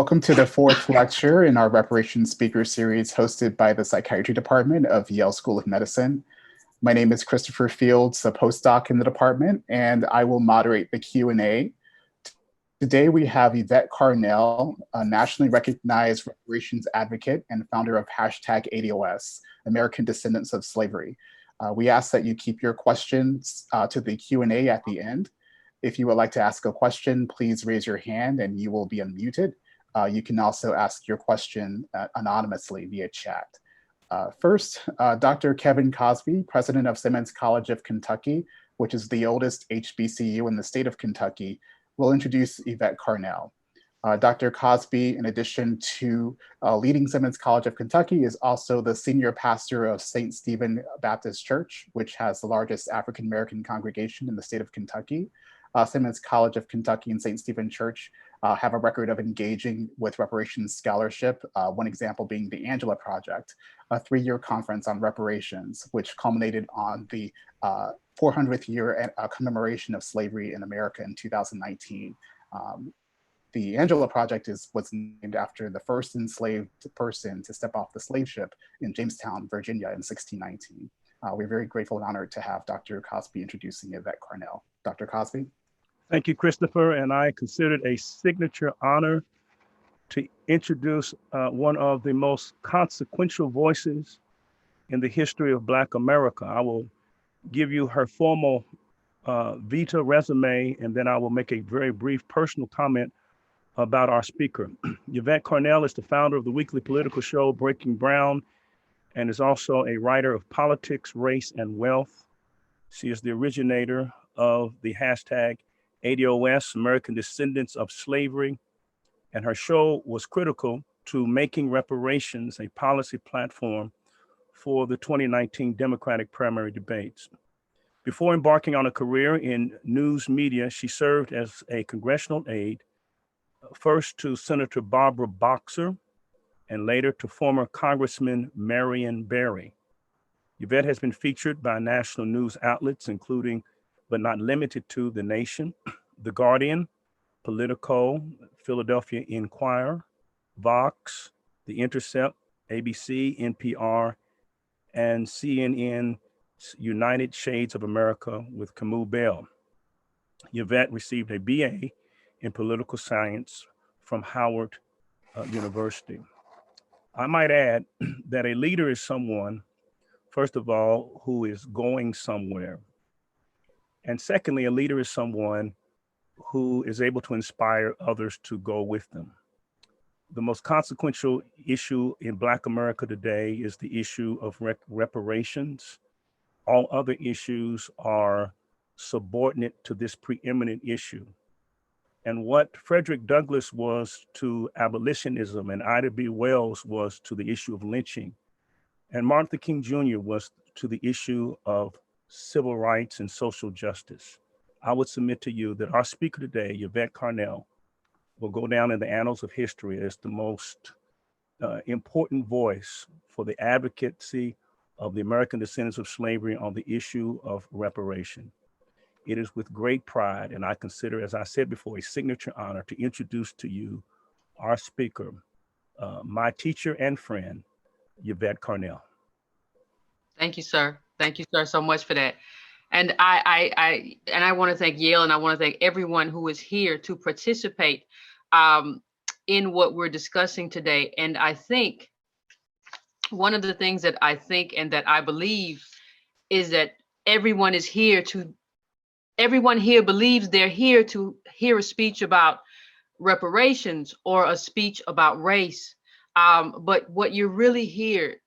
Welcome to the fourth lecture in our Reparations speaker series hosted by the Psychiatry Department of Yale School of Medicine. My name is Christopher Fields, a postdoc in the department, and I will moderate the Q&A. Today we have Yvette Carnell, a nationally recognized reparations advocate and founder of #ADOS, American Descendants of Slavery. We ask that you keep your questions to the Q&A at the end. If you would like to ask a question, please raise your hand and you will be unmuted. You can also ask your question anonymously via chat. First, Dr. Kevin Cosby, president of Simmons College of Kentucky, which is the oldest HBCU in the state of Kentucky, will introduce Yvette Carnell. Dr. Cosby, in addition to leading Simmons College of Kentucky, is also the senior pastor of St. Stephen Baptist Church, which has the largest African-American congregation in the state of Kentucky. Simmons College of Kentucky and St. Stephen Church have a record of engaging with reparations scholarship, one example being the Angela Project, a 3-year conference on reparations, which culminated on the 400th year commemoration of slavery in America in 2019. The Angela Project was named after the first enslaved person to step off the slave ship in Jamestown, Virginia in 1619. We're very grateful and honored to have Dr. Cosby introducing Yvette Carnell. Dr. Cosby. Thank you, Christopher, and I consider it a signature honor to introduce one of the most consequential voices in the history of Black America. I will give you her formal vita resume, and then I will make a very brief personal comment about our speaker. Yvette Cornell is the founder of the weekly political show BreakingBrown, and is also a writer of politics, race, and wealth. She is the originator of the #ADOS, American Descendants of Slavery, and her show was critical to making reparations a policy platform for the 2019 Democratic primary debates. Before embarking on a career in news media, she served as a congressional aide, first to Senator Barbara Boxer, and later to former Congressman Marion Berry. Yvette has been featured by national news outlets, including, but not limited to, The Nation, The Guardian, Politico, Philadelphia Inquirer, Vox, The Intercept, ABC, NPR, and CNN's United Shades of America with Camille Bell. Yvette received a BA in political science from Howard University. I might add that a leader is someone, first of all, who is going somewhere. And secondly, a leader is someone who is able to inspire others to go with them. The most consequential issue in Black America today is the issue of reparations. All other issues are subordinate to this preeminent issue. And what Frederick Douglass was to abolitionism and Ida B. Wells was to the issue of lynching, and Martin Luther King Jr. was to the issue of civil rights and social justice. I would submit to you that our speaker today, Yvette Carnell, will go down in the annals of history as the most important voice for the advocacy of the American Descendants of Slavery on the issue of reparation. It is with great pride, and I consider, as I said before, a signature honor to introduce to you our speaker, my teacher and friend, Yvette Carnell. Thank you, sir. Thank you, sir, so much for that. And I want to thank Yale, and I want to thank everyone who is here to participate in what we're discussing today. And I think one of the things that I think and that I believe is that everyone here believes they're here to hear a speech about reparations or a speech about race. But what you're really here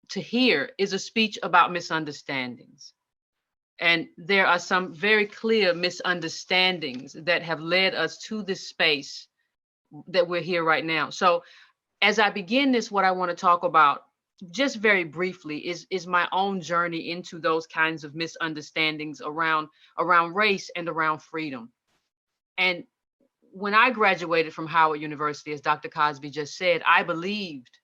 to hear is a speech about misunderstandings. And there are some very clear misunderstandings that have led us to this space that we're here right now. So as I begin this, what I want to talk about just very briefly is my own journey into those kinds of misunderstandings around race and around freedom. And when I graduated from Howard University, as Dr. Cosby just said, I believed,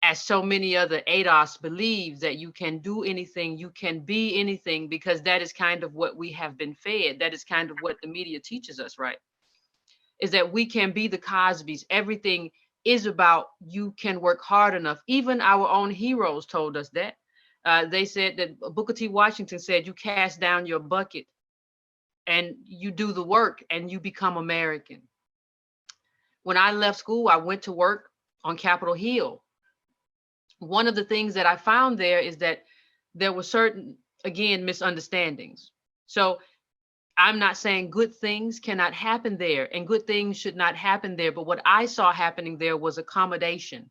as so many other ADOS believe, that you can do anything, you can be anything, because that is kind of what we have been fed. That is kind of what the media teaches us, right? is that we can be the Cosbys. Everything is about you can work hard enough. Even our own heroes told us that. They said that Booker T. Washington said, you cast down your bucket and you do the work and you become American. When I left school, I went to work on Capitol Hill. One of the things that I found there is that there were certain, again, misunderstandings. So I'm not saying good things cannot happen there and good things should not happen there. But what I saw happening there was accommodation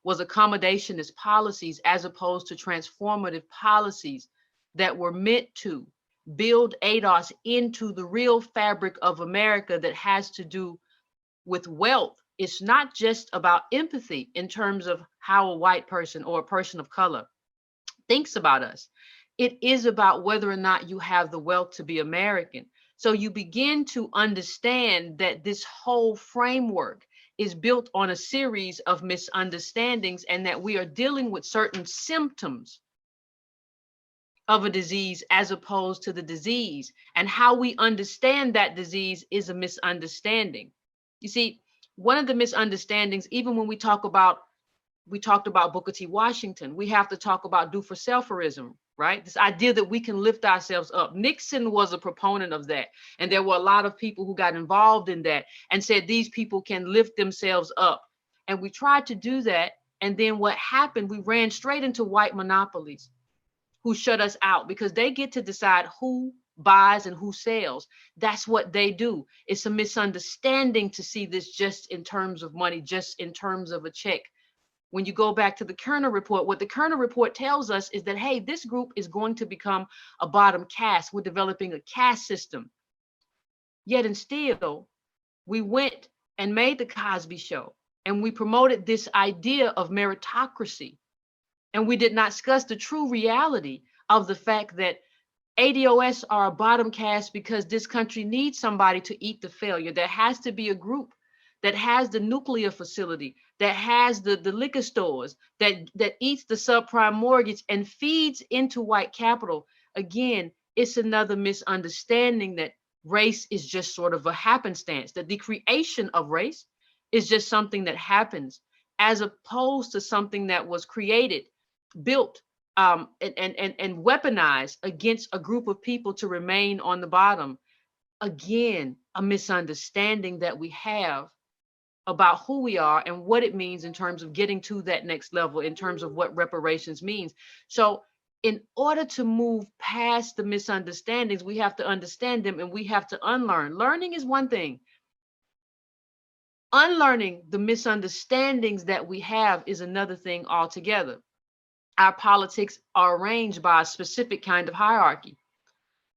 as policies as opposed to transformative policies that were meant to build ADOS into the real fabric of America that has to do with wealth. It's not just about empathy in terms of how a white person or a person of color thinks about us. It is about whether or not you have the wealth to be American. So you begin to understand that this whole framework is built on a series of misunderstandings and that we are dealing with certain symptoms of a disease as opposed to the disease. And how we understand that disease is a misunderstanding. You see, one of the misunderstandings, even when we talked about Booker T. Washington, we have to talk about do-for-selferism, right? This idea that we can lift ourselves up. Nixon was a proponent of that. And there were a lot of people who got involved in that and said these people can lift themselves up. And we tried to do that. And then what happened, we ran straight into white monopolies who shut us out because they get to decide who buys and who sells. That's what they do. It's a misunderstanding to see this just in terms of money, just in terms of a check. When you go back to the Kerner report, what the Kerner report tells us is that, hey, this group is going to become a bottom caste. We're developing a caste system. Yet and still, we went and made the Cosby Show and we promoted this idea of meritocracy. And we did not discuss the true reality of the fact that ADOS are a bottom caste because this country needs somebody to eat the failure. There has to be a group that has the nuclear facility, that has the liquor stores, that eats the subprime mortgage and feeds into white capital. Again, it's another misunderstanding that race is just sort of a happenstance, that the creation of race is just something that happens as opposed to something that was created, built, and weaponized against a group of people to remain on the bottom. Again, a misunderstanding that we have about who we are and what it means in terms of getting to that next level, in terms of what reparations means. So in order to move past the misunderstandings, we have to understand them and we have to unlearn. Learning is one thing. Unlearning the misunderstandings that we have is another thing altogether. Our politics are arranged by a specific kind of hierarchy.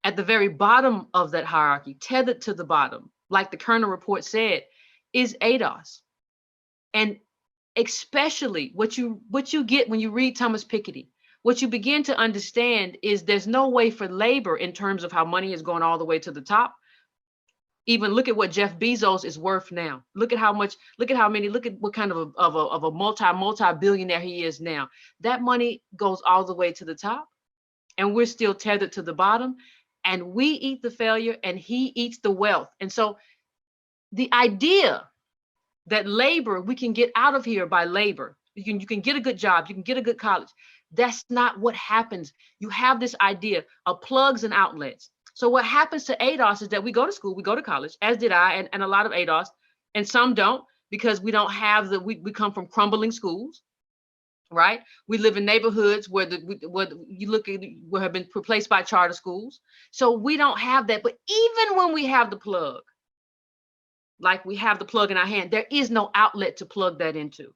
At the very bottom of that hierarchy, tethered to the bottom, like the Kerner report said, is ADOS. And especially what you get when you read Thomas Piketty, what you begin to understand is there's no way for labor in terms of how money is going all the way to the top. Even look at what Jeff Bezos is worth now. Look at what kind of a multi-billionaire he is now. That money goes all the way to the top and we're still tethered to the bottom and we eat the failure and he eats the wealth. And so the idea that labor, we can get out of here by labor. You can get a good job, you can get a good college. That's not what happens. You have this idea of plugs and outlets. So what happens to ADOS is that we go to school, we go to college, as did I, and a lot of ADOS, and some don't because we don't have we come from crumbling schools, right? We live in neighborhoods where have been replaced by charter schools. So we don't have that. But even when we have the plug, like we have the plug in our hand, there is no outlet to plug that into.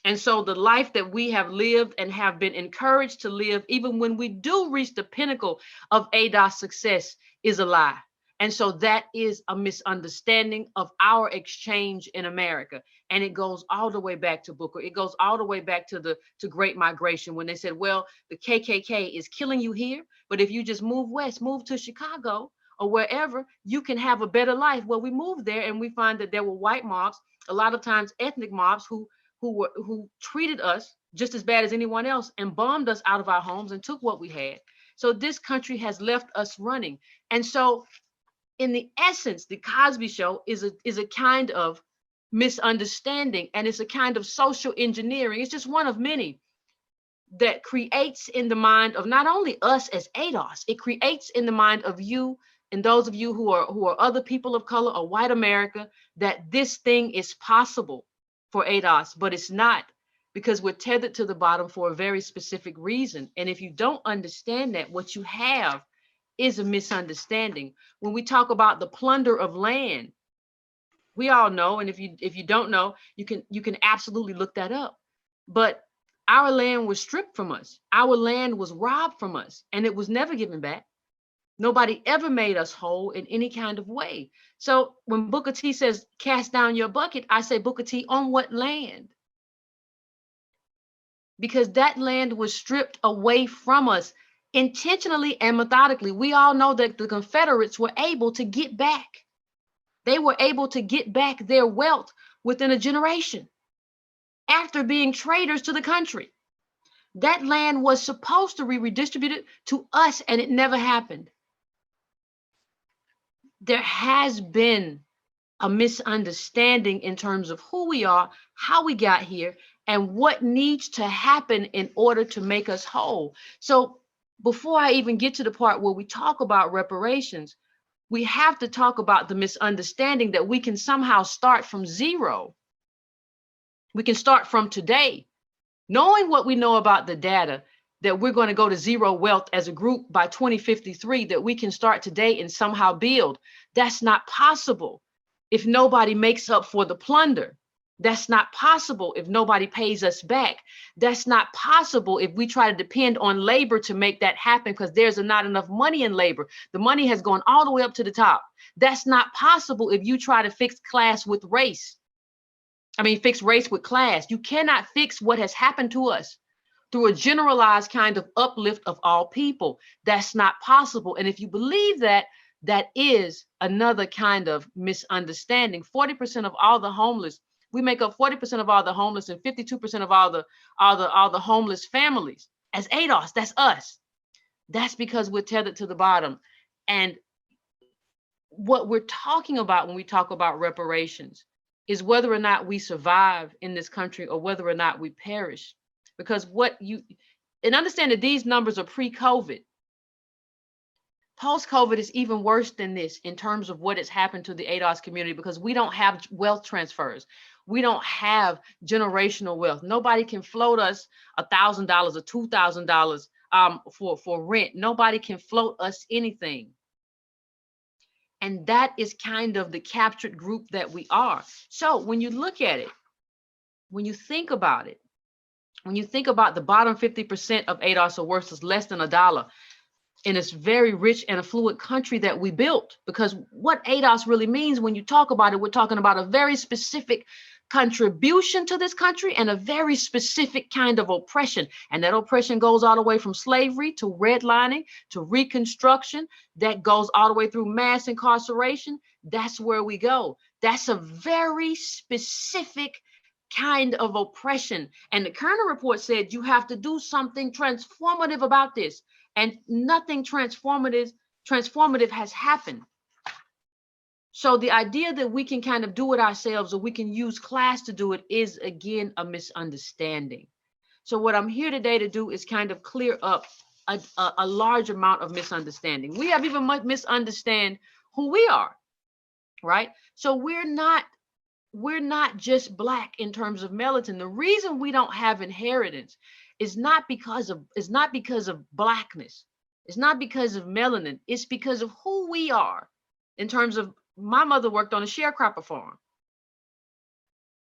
And so the life that we have lived and have been encouraged to live, even when we do reach the pinnacle of ADOS success, is a lie. And so that is a misunderstanding of our exchange in America. And it goes all the way back to Booker. It goes all the way back to Great Migration, when they said, well, the KKK is killing you here, but if you just move west, move to Chicago or wherever, you can have a better life. Well, we moved there and we find that there were white mobs, a lot of times ethnic mobs, who treated us just as bad as anyone else and bombed us out of our homes and took what we had. So this country has left us running. And so in the essence, the Cosby Show is a kind of misunderstanding, and it's a kind of social engineering. It's just one of many that creates in the mind of not only us as ADOS, it creates in the mind of you and those of you who are other people of color or white America, that this thing is possible for ADOS, but it's not, because we're tethered to the bottom for a very specific reason. And if you don't understand that, what you have is a misunderstanding. When we talk about the plunder of land, we all know, and if you don't know, you can absolutely look that up. But our land was stripped from us. Our land was robbed from us, and it was never given back. Nobody ever made us whole in any kind of way. So when Booker T says, cast down your bucket, I say, Booker T, on what land? Because that land was stripped away from us intentionally and methodically. We all know that the Confederates were able to get back. They were able to get back their wealth within a generation after being traitors to the country. That land was supposed to be redistributed to us, and it never happened. There has been a misunderstanding in terms of who we are, how we got here, and what needs to happen in order to make us whole. So before I even get to the part where we talk about reparations, we have to talk about the misunderstanding that we can somehow start from zero. We can start from today, knowing what we know about the data, that we're going to go to zero wealth as a group by 2053, that we can start today and somehow build. That's not possible if nobody makes up for the plunder. That's not possible if nobody pays us back. That's not possible if we try to depend on labor to make that happen, because there's not enough money in labor. The money has gone all the way up to the top. That's not possible if you try to fix class with race. Fix race with class. You cannot fix what has happened to us through a generalized kind of uplift of all people. That's not possible. And if you believe that, that is another kind of misunderstanding. 40% of all the homeless, we make up 40% of all the homeless and 52% of all the homeless families. As ADOS, that's us. That's because we're tethered to the bottom. And what we're talking about when we talk about reparations is whether or not we survive in this country or whether or not we perish. Because and understand that these numbers are pre-COVID. Post-COVID is even worse than this in terms of what has happened to the ADOS community, because we don't have wealth transfers. We don't have generational wealth. Nobody can float us $1,000 or $2,000 for rent. Nobody can float us anything. And that is kind of the captured group that we are. So when you look at it, when you think about it, when you think about the bottom 50% of ADOS are worth less than $1 in this very rich and affluent country that we built, because what ADOS really means when you talk about it, we're talking about a very specific contribution to this country and a very specific kind of oppression. And that oppression goes all the way from slavery to redlining to Reconstruction. That goes all the way through mass incarceration. That's where we go. That's a very specific kind of oppression. And the Kerner report said you have to do something transformative about this. And nothing transformative has happened. So the idea that we can kind of do it ourselves or we can use class to do it is, again, a misunderstanding. So what I'm here today to do is kind of clear up a large amount of misunderstanding. We have even misunderstand who we are, right? So we're not just Black in terms of melanin. The reason we don't have inheritance is not because of Blackness. It's not because of melanin. It's because of who we are in terms of, my mother worked on a sharecropper farm.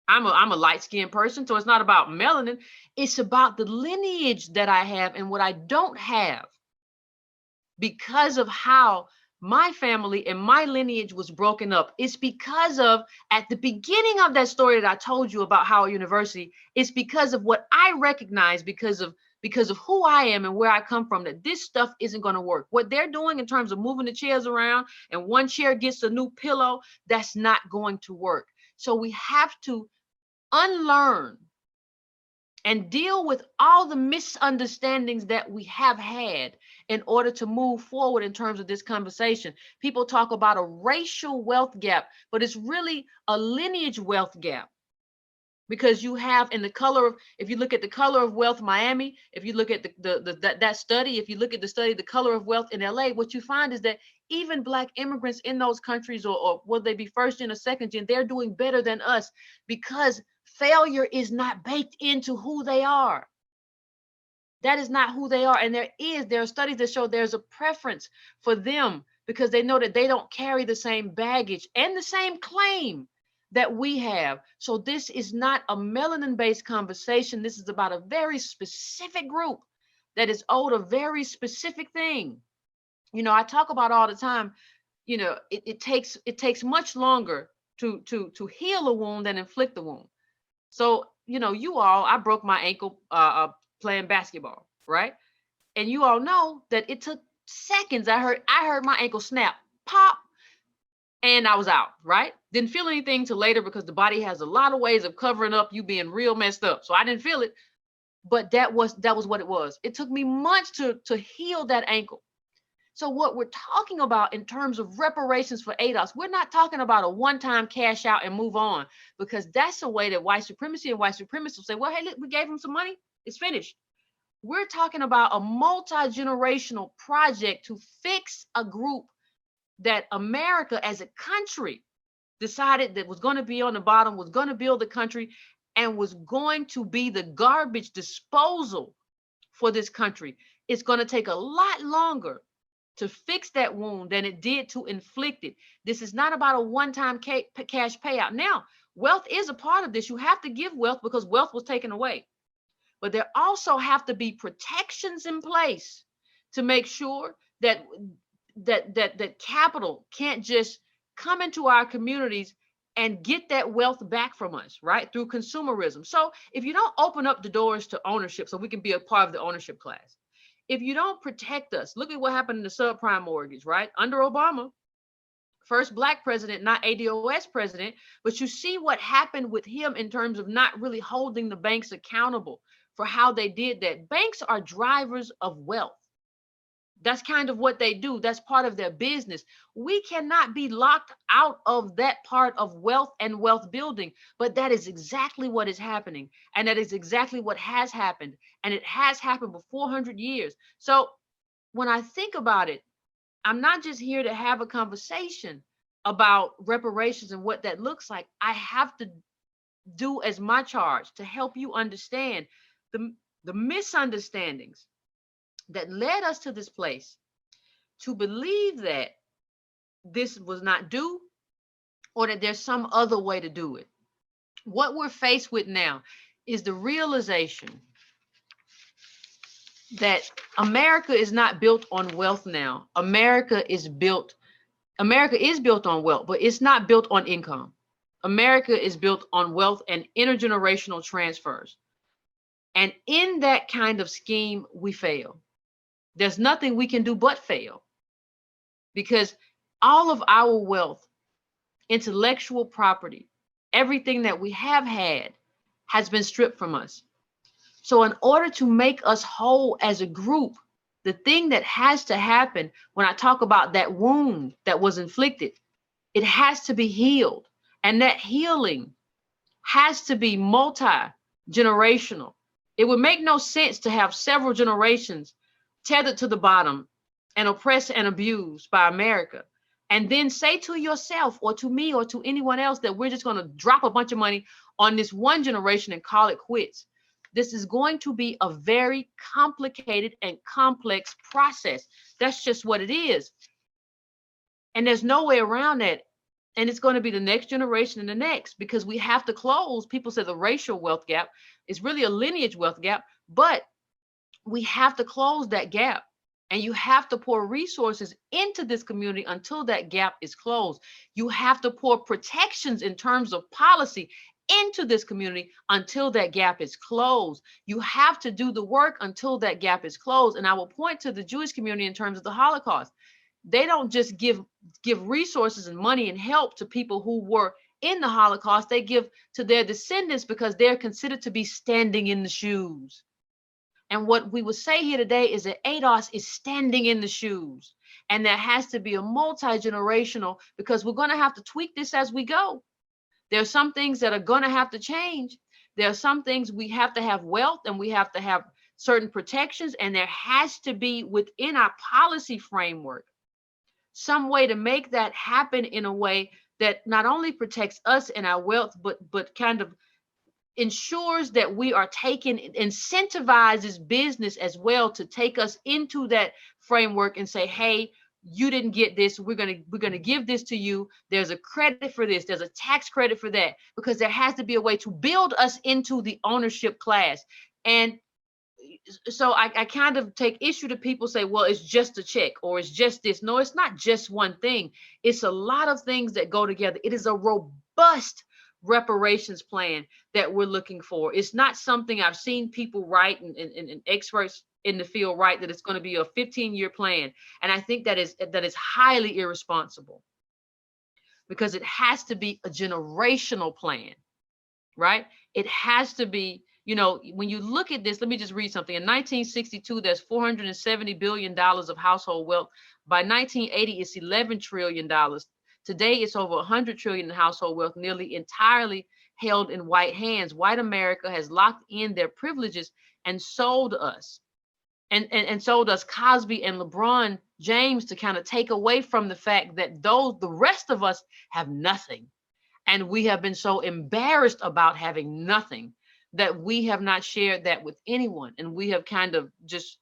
I'm a light-skinned person, so it's not about melanin. It's about the lineage that I have and what I don't have because of how my family and my lineage was broken up. It's because of, at the beginning of that story that I told you about Howard University, it's because of what I recognize because of who I am and where I come from, that this stuff isn't going to work. What they're doing in terms of moving the chairs around and one chair gets a new pillow, that's not going to work. So we have to unlearn and deal with all the misunderstandings that we have had in order to move forward in terms of this conversation. People talk about a racial wealth gap, but it's really a lineage wealth gap. Because you have in the color of, if you look at the color of wealth Miami, if you look at that study, if you look at the study, the color of wealth in LA, what you find is that even Black immigrants in those countries, or will they be first gen or second gen, they're doing better than us because failure is not baked into who they are. That is not who they are. And there are studies that show there's a preference for them because they know that they don't carry the same baggage and the same claim that we have. So this is not a melanin-based conversation. This is about a very specific group that is owed a very specific thing. You know, I talk about all the time, you know, it takes much longer to heal a wound than inflict a wound. So, you know, I broke my ankle playing basketball, right? And you all know that it took seconds. I heard my ankle snap, pop, and I was out, right? Didn't feel anything till later because the body has a lot of ways of covering up you being real messed up. So I didn't feel it, but that was what it was. It took me months to heal that ankle. So what we're talking about in terms of reparations for ADOS, we're not talking about a one-time cash out and move on, because that's a way that white supremacy and white supremacists will say, well, hey, look, we gave them some money, it's finished. We're talking about a multi-generational project to fix a group that America as a country decided that was going to be on the bottom, was going to build the country, and was going to be the garbage disposal for this country. It's going to take a lot longer to fix that wound than it did to inflict it. This is not about a one-time cash payout. Now, wealth is a part of this. You have to give wealth because wealth was taken away. But there also have to be protections in place to make sure that capital can't just come into our communities and get that wealth back from us, right? Through consumerism. So if you don't open up the doors to ownership so we can be a part of the ownership class, if you don't protect us, look at what happened in the subprime mortgage, right? Under Obama, first Black president, not ADOS president, but you see what happened with him in terms of not really holding the banks accountable for how they did that. Banks are drivers of wealth. That's kind of what they do. That's part of their business. We cannot be locked out of that part of wealth and wealth building, but that is exactly what is happening. And that is exactly what has happened. And it has happened for 400 years. So when I think about it, I'm not just here to have a conversation about reparations and what that looks like. I have to do as my charge to help you understand the misunderstandings that led us to this place, to believe that this was not due or that there's some other way to do it. What we're faced with now is the realization that America is not built on wealth now. America is built on wealth, but it's not built on income. America is built on wealth and intergenerational transfers. And in that kind of scheme, we fail. There's nothing we can do but fail, because all of our wealth, intellectual property, everything that we have had has been stripped from us. So in order to make us whole as a group, the thing that has to happen when I talk about that wound that was inflicted, it has to be healed. And that healing has to be multi-generational. It would make no sense to have several generations tethered to the bottom and oppressed and abused by America, and then say to yourself or to me or to anyone else that we're just going to drop a bunch of money on this one generation and call it quits. This is going to be a very complicated and complex process. That's just what it is. And there's no way around that. And it's going to be the next generation and the next, because we have to close. People say the racial wealth gap is really a lineage wealth gap, but we have to close that gap, and you have to pour resources into this community until that gap is closed. You have to pour protections in terms of policy into this community until that gap is closed. You have to do the work until that gap is closed. And I will point to the Jewish community in terms of the Holocaust. They don't just give resources and money and help to people who were in the Holocaust, they give to their descendants because they're considered to be standing in the shoes. And what we would say here today is that ADOS is standing in the shoes. And there has to be a multi-generational, because we're going to have to tweak this as we go. There are some things that are going to have to change. There are some things we have to have wealth, and we have to have certain protections. And there has to be within our policy framework some way to make that happen in a way that not only protects us and our wealth, but kind of ensures that we are incentivizes business as well to take us into that framework and say, hey, you didn't get this, we're gonna give this to you. There's a credit for this, there's a tax credit for that, because there has to be a way to build us into the ownership class. And so I kind of take issue to people say, well, it's just a check or it's just this. No, it's not just one thing. It's a lot of things that go together. It is a robust reparations plan that we're looking for. It's not something I've seen people write and experts in the field write, that it's going to be a 15-year plan. And I think that is highly irresponsible, because it has to be a generational plan, right? It has to be, you know, when you look at this, let me just read something. In 1962, there's $470 billion of household wealth. By 1980, it's $11 trillion. Today, it's over $100 trillion in household wealth, nearly entirely held in white hands. White America has locked in their privileges and sold us, and sold us Cosby and LeBron James to kind of take away from the fact that the rest of us have nothing. And we have been so embarrassed about having nothing that we have not shared that with anyone. And we have kind of just,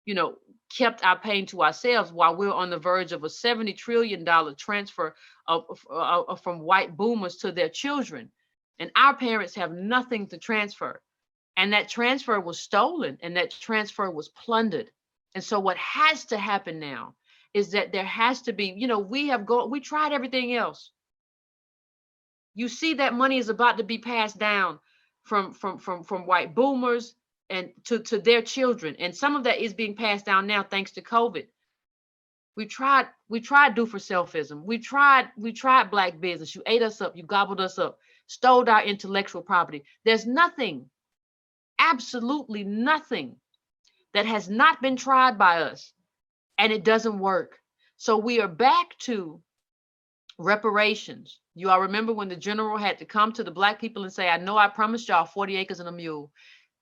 you know, kept our pain to ourselves, while we're on the verge of a $70 trillion transfer from white boomers to their children. And our parents have nothing to transfer. And that transfer was stolen, and that transfer was plundered. And so what has to happen now is that there has to be, you know, we tried everything else. You see that money is about to be passed down from white boomers and to their children. And some of that is being passed down now thanks to COVID. We tried do-for-selfism. We tried black business. You ate us up, you gobbled us up, stole our intellectual property. There's nothing, absolutely nothing, that has not been tried by us, and it doesn't work. So we are back to reparations. You all remember when the general had to come to the black people and say, I know I promised y'all 40 acres and a mule.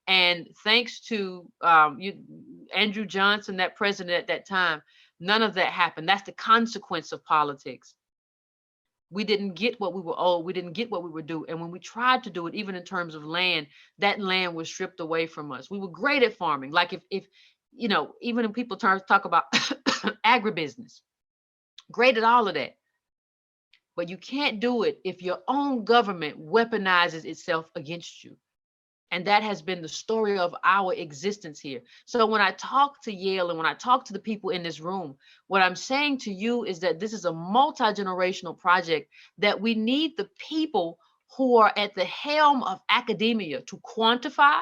And thanks to Andrew Johnson, that president at that time, none of that happened. That's the consequence of politics. We didn't get what we were owed. We didn't get what we were due. And when we tried to do it, even in terms of land, that land was stripped away from us. We were great at farming. Like if you know, even when people talk about agribusiness, great at all of that. But you can't do it if your own government weaponizes itself against you. And that has been the story of our existence here. So when I talk to Yale and when I talk to the people in this room, what I'm saying to you is that this is a multi-generational project, that we need the people who are at the helm of academia to quantify,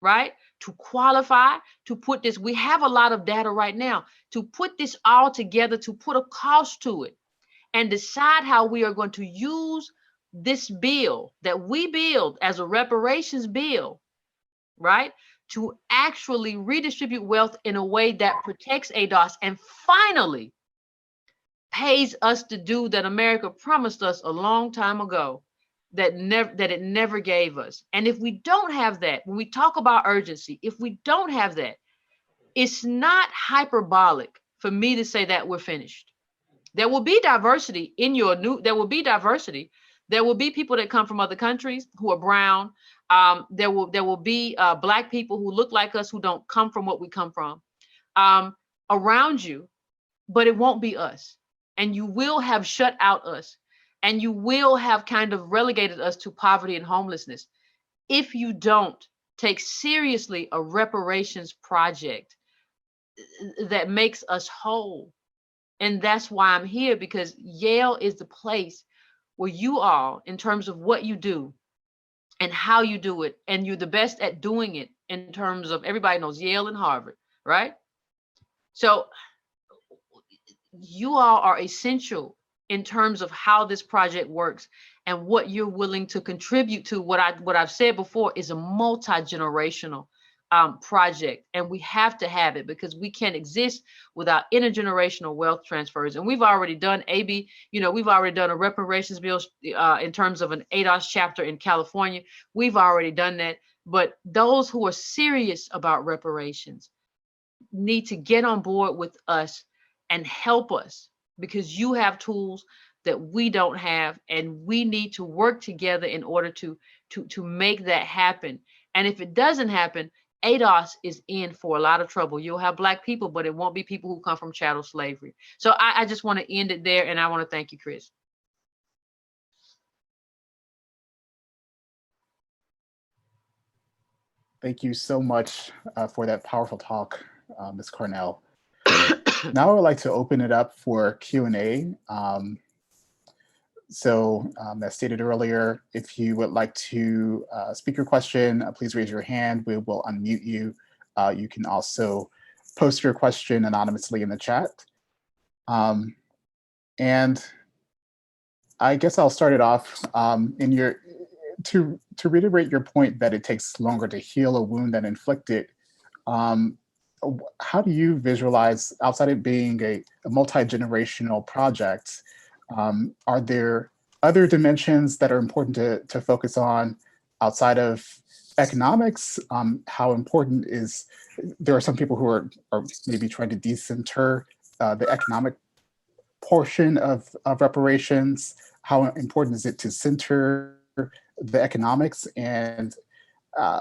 right? To qualify, to put this, we have a lot of data right now, to put this all together, to put a cost to it, and decide how we are going to use this bill that we build as a reparations bill, right, to actually redistribute wealth in a way that protects ADOS and finally pays us the due that America promised us a long time ago, that it never gave us. And if we don't have that, when we talk about urgency, if we don't have that, it's not hyperbolic for me to say that we're finished. There will be diversity in there will be diversity. There will be people that come from other countries who are brown. There will be black people who look like us, who don't come from what we come from, around you, but it won't be us. And you will have shut out us, and you will have kind of relegated us to poverty and homelessness if you don't take seriously a reparations project that makes us whole. And that's why I'm here, because Yale is the place where you all, in terms of what you do and how you do it, and you're the best at doing it in terms of, everybody knows Yale and Harvard, right? So you all are essential in terms of how this project works. and what you're willing to contribute to what I've said before is a multi-generational project, and we have to have it because we can't exist without intergenerational wealth transfers. And we've already done AB, we've already done a reparations bill in terms of an ADOS chapter in California. We've already done that. But those who are serious about reparations need to get on board with us and help us, because you have tools that we don't have, and we need to work together in order to make that happen. And if it doesn't happen, ADOS is in for a lot of trouble. You'll have Black people, but it won't be people who come from chattel slavery. So I just want to end it there, and I want to thank you, Chris. Thank you so much for that powerful talk, Ms. Cornell. Now I would like to open it up for Q&A. As stated earlier, if you would like to speak your question, please raise your hand. We will unmute you. You can also post your question anonymously in the chat. And I guess I'll start it off to reiterate your point that it takes longer to heal a wound than inflict it. How do you visualize, outside of being a multi-generational project, are there other dimensions that are important to focus on outside of economics? How important is, there are some people who are maybe trying to decenter the economic portion of reparations. How important is it to center the economics? And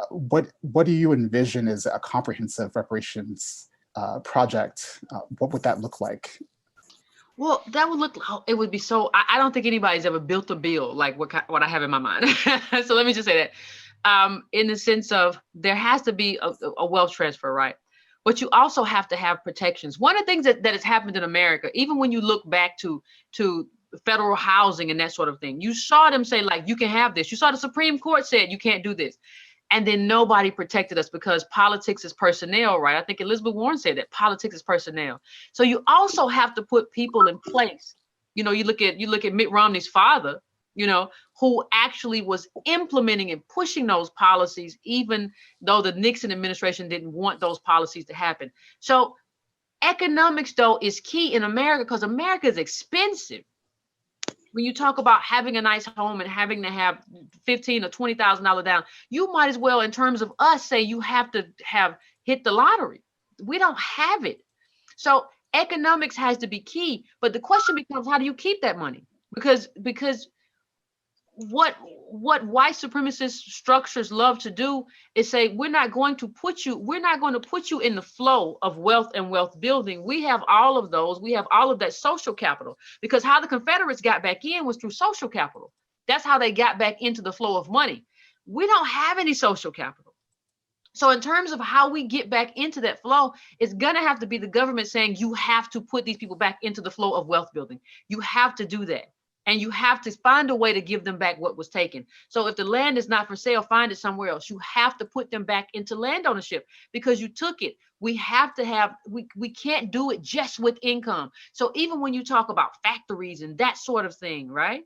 what do you envision as a comprehensive reparations project? What would that look like? Well, that would look, it would be so, I don't think anybody's ever built a bill like what I have in my mind. So let me just say that in the sense of there has to be a wealth transfer, right? But you also have to have protections. One of the things that has happened in America, even when you look back to federal housing and that sort of thing, you saw them say, like, you can have this. You saw the Supreme Court said you can't do this. And then nobody protected us because politics is personnel, right? I think Elizabeth Warren said that politics is personnel. So you also have to put people in place. You look at Mitt Romney's father, who actually was implementing and pushing those policies, even though the Nixon administration didn't want those policies to happen. So economics, though, is key in America because America is expensive. When you talk about having a nice home and having to have $15,000 or $20,000 down, you might as well, in terms of us, say you have to have hit the lottery. We don't have it. So economics has to be key. But the question becomes, how do you keep that money? Because what white supremacist structures love to do is say, we're not going to put you in the flow of wealth and wealth building. We have all of those. We have all of that social capital, because how the Confederates got back in was through social capital. That's how they got back into the flow of money. We don't have any social capital. So in terms of how we get back into that flow, it's going to have to be the government saying, you have to put these people back into the flow of wealth building. You have to do that. And you have to find a way to give them back what was taken. So if the land is not for sale, find it somewhere else. You have to put them back into land ownership because you took it. We have to have, we can't do it just with income. So even when you talk about factories and that sort of thing, right?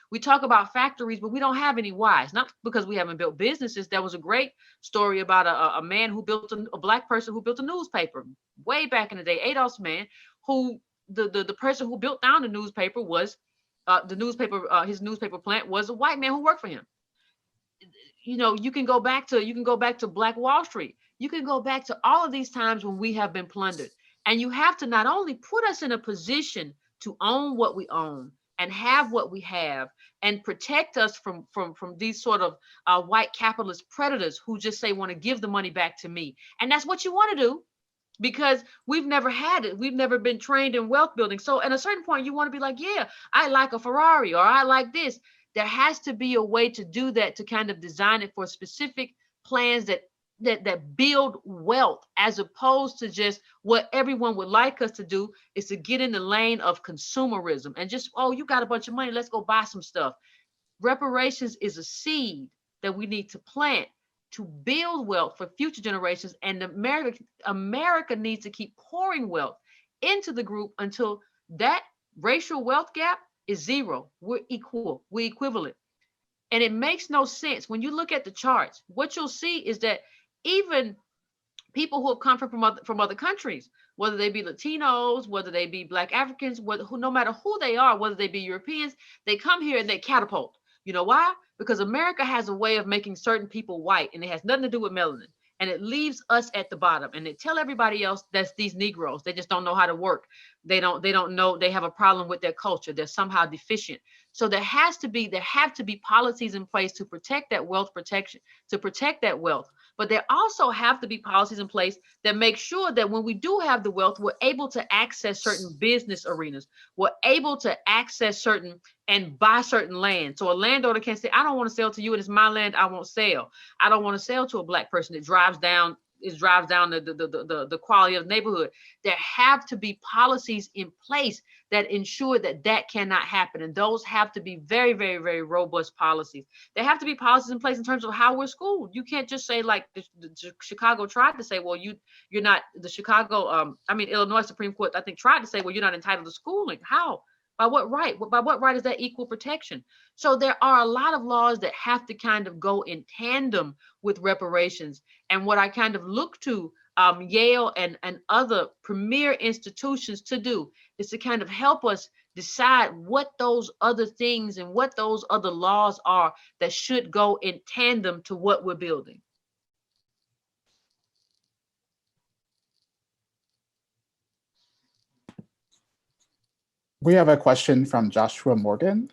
We talk about factories, but we don't have any whys, not because we haven't built businesses. There was a great story about a man who built a Black person who built a newspaper way back in the day, ADOS man, who the person who built down the newspaper was his newspaper plant was a white man who worked for him. You can go back to Black Wall Street. You can go back to all of these times when we have been plundered. And you have to not only put us in a position to own what we own and have what we have and protect us from these sort of white capitalist predators who just say, want to give the money back to me. And that's what you want to do, because we've never had it. We've never been trained in wealth building. So at a certain point, you want to be like, yeah, I like a Ferrari, or I like this. There has to be a way to do that, to kind of design it for specific plans that build wealth, as opposed to just what everyone would like us to do is to get in the lane of consumerism and just, oh, you got a bunch of money, let's go buy some stuff. Reparations is a seed that we need to plant to build wealth for future generations. And America needs to keep pouring wealth into the group until that racial wealth gap is zero. We're equal, we're equivalent. And it makes no sense. When you look at the charts, what you'll see is that even people who have come from other countries, whether they be Latinos, whether they be Black Africans, no matter who they are, whether they be Europeans, they come here and they catapult. You know why? Because America has a way of making certain people white, and it has nothing to do with melanin. And it leaves us at the bottom. And they tell everybody else that's these Negroes. They just don't know how to work. They don't know. They have a problem with their culture. They're somehow deficient. So there have to be policies in place to protect that wealth protection, to protect that wealth. But there also have to be policies in place that make sure that when we do have the wealth, we're able to access certain business arenas. We're able to access certain and buy certain land. So a landowner can say, I don't want to sell to you, and it's my land, I won't sell. I don't want to sell to a Black person that drives down the quality of the neighborhood. There have to be policies in place that ensure that that cannot happen. And those have to be very, very, very robust policies. There have to be policies in place in terms of how we're schooled. You can't just say, like the Chicago tried to say, well, you're not the Illinois Supreme Court, I think, tried to say, well, you're not entitled to schooling. How? By what right? By what right is that equal protection? So there are a lot of laws that have to kind of go in tandem with reparations. And what I kind of look to Yale and other premier institutions to do is to kind of help us decide what those other things and what those other laws are that should go in tandem to what we're building. We have a question from Joshua Morgan.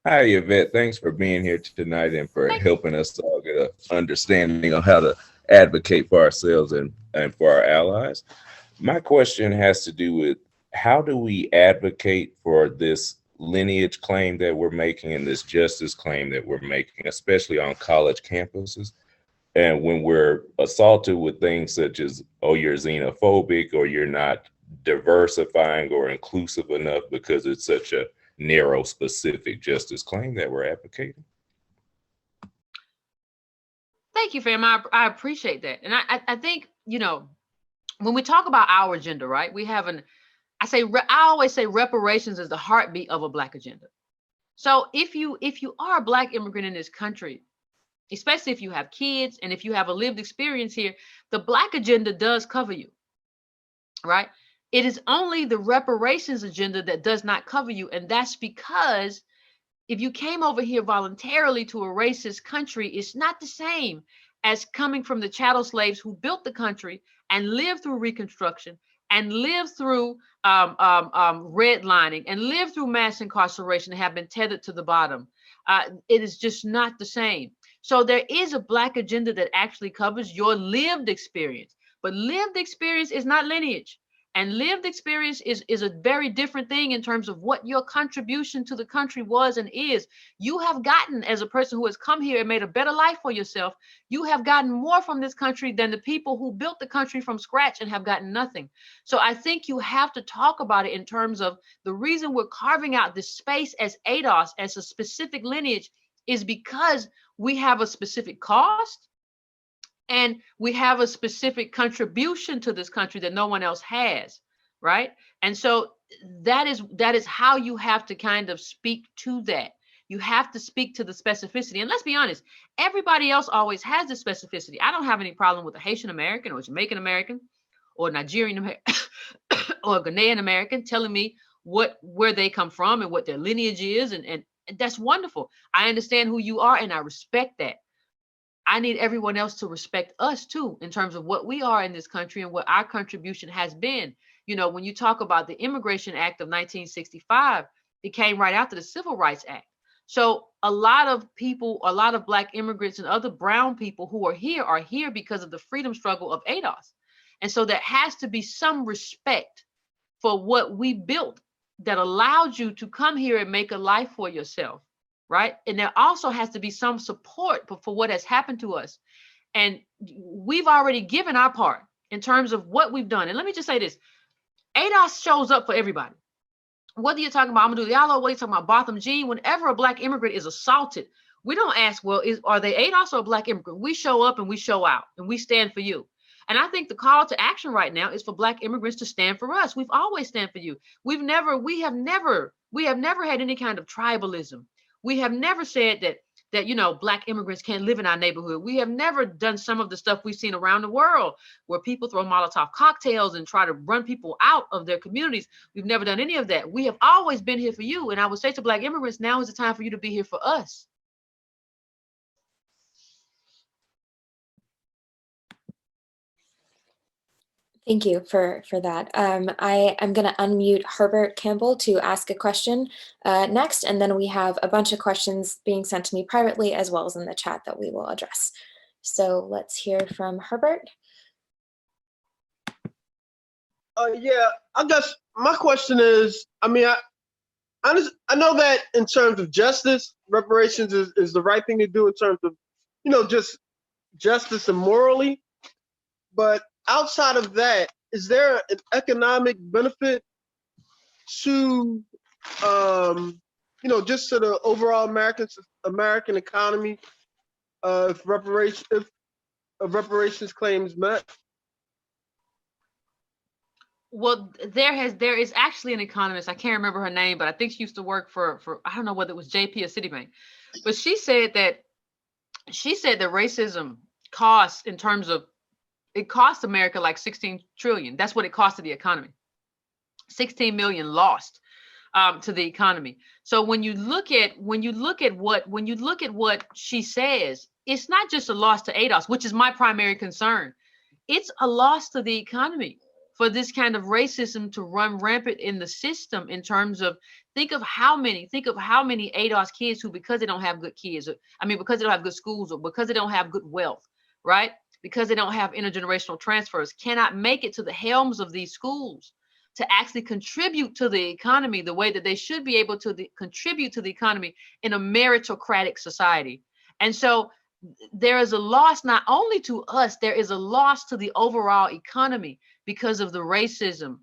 Hi, Yvette. Thanks for being here tonight and for helping us all get an understanding of how to advocate for ourselves and for our allies. My question has to do with, how do we advocate for this lineage claim that we're making and this justice claim that we're making, especially on college campuses? And when we're assaulted with things such as, oh, you're xenophobic, or you're not diversifying or inclusive enough, because it's such a narrow, specific justice claim that we're advocating. Thank you, fam. I appreciate that. And I think, when we talk about our agenda, right, we have I always say reparations is the heartbeat of a Black agenda. So if you are a Black immigrant in this country, especially if you have kids and if you have a lived experience here, the Black agenda does cover you, right? It is only the reparations agenda that does not cover you. And that's because if you came over here voluntarily to a racist country, it's not the same as coming from the chattel slaves who built the country and lived through Reconstruction and lived through redlining and lived through mass incarceration and have been tethered to the bottom. It is just not the same. So there is a Black agenda that actually covers your lived experience, but lived experience is not lineage. And lived experience is a very different thing in terms of what your contribution to the country was and is. You have gotten, as a person who has come here and made a better life for yourself, you have gotten more from this country than the people who built the country from scratch and have gotten nothing. So I think you have to talk about it in terms of the reason we're carving out this space as ADOS, as a specific lineage, is because we have a specific cost. And we have a specific contribution to this country that no one else has, right? And so that is how you have to kind of speak to that. You have to speak to the specificity. And let's be honest, everybody else always has the specificity. I don't have any problem with a Haitian American or Jamaican American or Nigerian American or Ghanaian American telling me where they come from and what their lineage is. And that's wonderful. I understand who you are and I respect that. I need everyone else to respect us too, in terms of what we are in this country and what our contribution has been. When you talk about the Immigration Act of 1965, it came right after the Civil Rights Act. So a lot of people, a lot of Black immigrants and other brown people who are here because of the freedom struggle of ADOS. And so there has to be some respect for what we built that allowed you to come here and make a life for yourself. Right. And there also has to be some support for what has happened to us. And we've already given our part in terms of what we've done. And let me just say this. ADOS shows up for everybody. Whether you're talking about Amadou Diallo, whether you're talking about Botham Jean, whenever a Black immigrant is assaulted, we don't ask, well, are they ADOS or a Black immigrant? We show up and we show out and we stand for you. And I think the call to action right now is for Black immigrants to stand for us. We've always stand for you. We have never had any kind of tribalism. We have never said that Black immigrants can't live in our neighborhood. We have never done some of the stuff we've seen around the world where people throw Molotov cocktails and try to run people out of their communities. We've never done any of that. We have always been here for you. And I would say to Black immigrants, now is the time for you to be here for us. Thank you for that. I am going to unmute Herbert Campbell to ask a question next, and then we have a bunch of questions being sent to me privately as well as in the chat that we will address. So let's hear from Herbert. Yeah, I guess my question is, I know that in terms of justice, reparations is the right thing to do in terms of, just justice and morally, but outside of that, is there an economic benefit to, just to the overall American economy if reparations claims met? Well, there is actually an economist, I can't remember her name, but I think she used to work for I don't know whether it was JP or Citibank, but she said that racism costs it cost America like 16 trillion. That's what it costed the economy. 16 million lost to the economy. So when you look at what she says, it's not just a loss to ADOS, which is my primary concern. It's a loss to the economy for this kind of racism to run rampant in the system. In terms of, think of how many ADOS kids who, because they don't have good kids, because they don't have good schools, or because they don't have good wealth, right? Because they don't have intergenerational transfers, cannot make it to the helms of these schools to actually contribute to the economy the way that they should be able to contribute to the economy in a meritocratic society. And so there is a loss not only to us, there is a loss to the overall economy because of the racism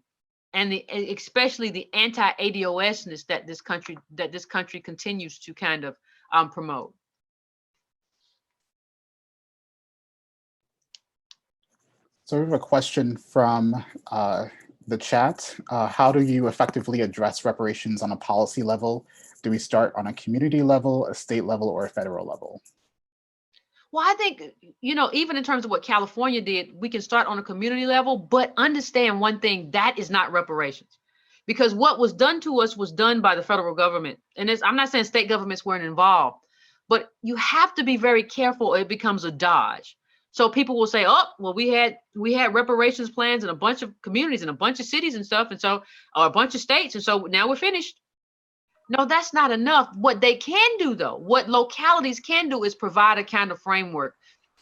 and especially the anti-ADOSness that this country continues to kind of promote. So we have a question from the chat. How do you effectively address reparations on a policy level? Do we start on a community level, a state level, or a federal level? Well, I think, even in terms of what California did, we can start on a community level, but understand one thing, that is not reparations. Because what was done to us was done by the federal government. And I'm not saying state governments weren't involved, but you have to be very careful or it becomes a dodge. So people will say, oh, well, we had reparations plans in a bunch of communities and a bunch of cities and stuff, and so, or a bunch of states, and so now we're finished. No, that's not enough. What they can do, though, what localities can do is provide a kind of framework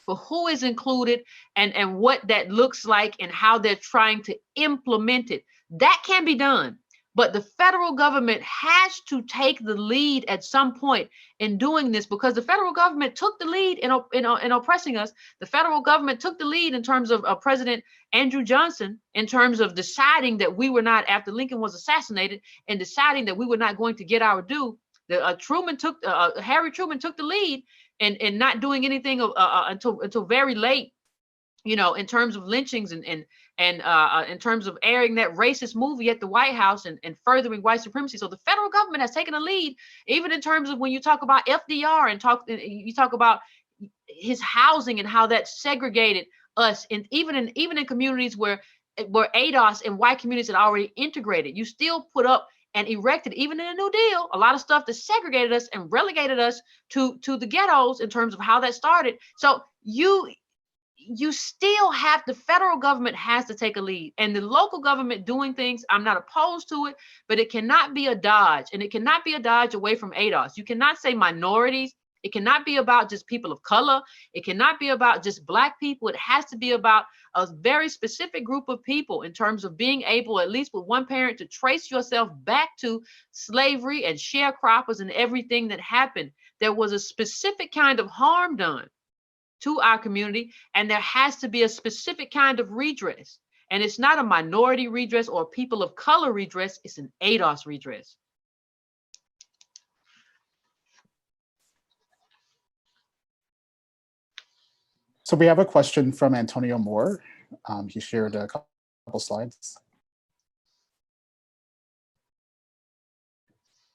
for who is included and what that looks like and how they're trying to implement it. That can be done. But the federal government has to take the lead at some point in doing this, because the federal government took the lead in oppressing us. The federal government took the lead in terms of President Andrew Johnson, in terms of deciding that we were not, after Lincoln was assassinated, and deciding that we were not going to get our due. Harry Truman took the lead in not doing anything until very late, in terms of lynchings and in terms of airing that racist movie at the White House and furthering white supremacy. So the federal government has taken a lead, even in terms of when you talk about FDR and you talk about his housing and how that segregated us, and even in communities where ADOS and white communities had already integrated, you still put up and erected, even in a New Deal, a lot of stuff that segregated us and relegated us to the ghettos in terms of how that started. So you still have, the federal government has to take a lead, and the local government doing things, I'm not opposed to it, but it cannot be a dodge, and it cannot be a dodge away from ADOS. You cannot say minorities. It cannot be about just people of color. It cannot be about just Black people. It has to be about a very specific group of people in terms of being able, at least with one parent, to trace yourself back to slavery and sharecroppers and everything that happened. There was a specific kind of harm done to our community, and there has to be a specific kind of redress. And it's not a minority redress or people of color redress, it's an ADOS redress. So we have a question from Antonio Moore. He shared a couple slides.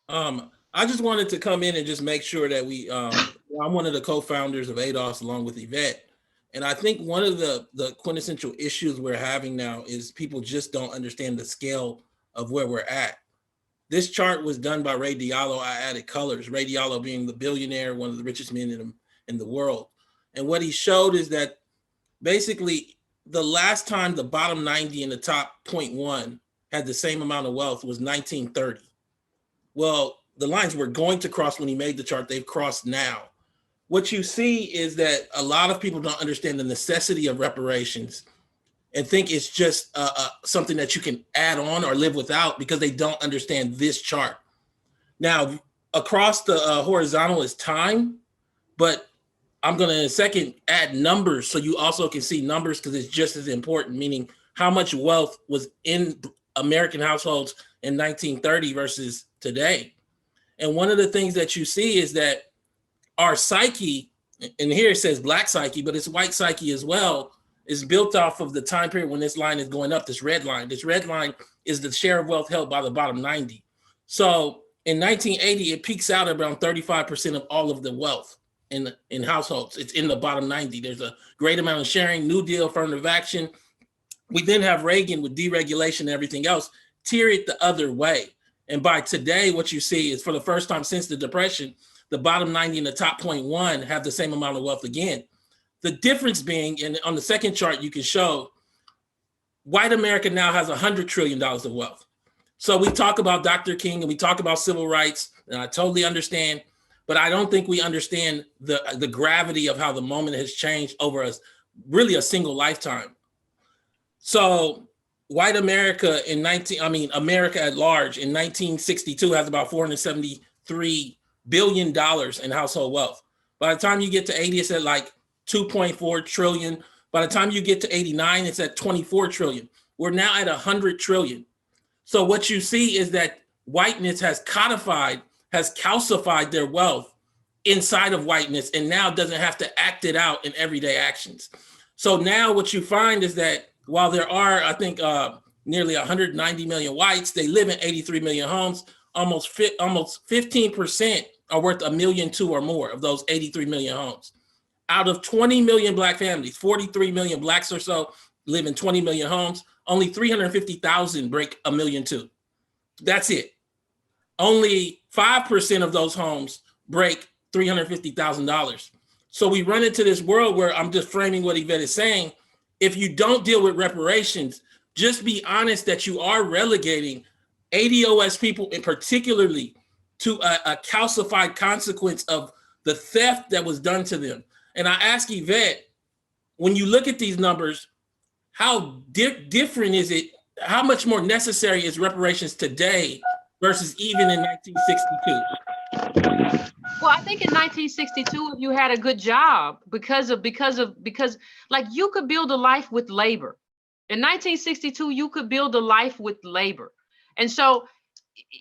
I just wanted to come in and just make sure that I'm one of the co-founders of ADOS along with Yvette. And I think one of the quintessential issues we're having now is people just don't understand the scale of where we're at. This chart was done by Ray Diallo. I added colors, Ray Diallo being the billionaire, one of the richest men in the world. And what he showed is that basically the last time the bottom 90 and the top 0.1 had the same amount of wealth was 1930. Well, the lines were going to cross when he made the chart, they've crossed now. What you see is that a lot of people don't understand the necessity of reparations and think it's just something that you can add on or live without because they don't understand this chart. Now, across the horizontal is time, but I'm gonna in a second add numbers so you also can see numbers because it's just as important, meaning how much wealth was in American households in 1930 versus today. And one of the things that you see is that our psyche, and here it says Black psyche, but it's white psyche as well, is built off of the time period when this line is going up, this red line. This red line is the share of wealth held by the bottom 90. So in 1980, it peaks out at around 35% of all of the wealth in households. It's in the bottom 90. There's a great amount of sharing, New Deal, affirmative action. We then have Reagan with deregulation and everything else, tear it the other way. And by today, what you see is for the first time since the Depression, the bottom 90 and the top 0.1 have the same amount of wealth again. The difference being, and on the second chart, you can show white America now has $100 trillion of wealth. So we talk about Dr. King and we talk about civil rights, and I totally understand, but I don't think we understand the gravity of how the moment has changed over really a single lifetime. So white America America at large in 1962 has about $473 billion in household wealth. By the time you get to 80, it's at like 2.4 trillion. By the time you get to 89, it's at 24 trillion. We're now at 100 trillion. So what you see is that whiteness has codified, has calcified their wealth inside of whiteness and now doesn't have to act it out in everyday actions. So now what you find is that while there are, I think, nearly 190 million whites, they live in 83 million homes, almost 15% are worth $1.2 million or more of those 83 million homes. Out of 20 million Black families, 43 million Blacks or so live in 20 million homes, only 350,000 break $1.2 million. That's it. Only 5% of those homes break $350,000. So we run into this world where I'm just framing what Yvette is saying. If you don't deal with reparations, just be honest that you are relegating ADOS people, and particularly to a calcified consequence of the theft that was done to them. And I ask Yvette, when you look at these numbers, how different is it? How much more necessary is reparations today versus even in 1962? Well, I think in 1962, you had a good job because like you could build a life with labor. In 1962, you could build a life with labor. And so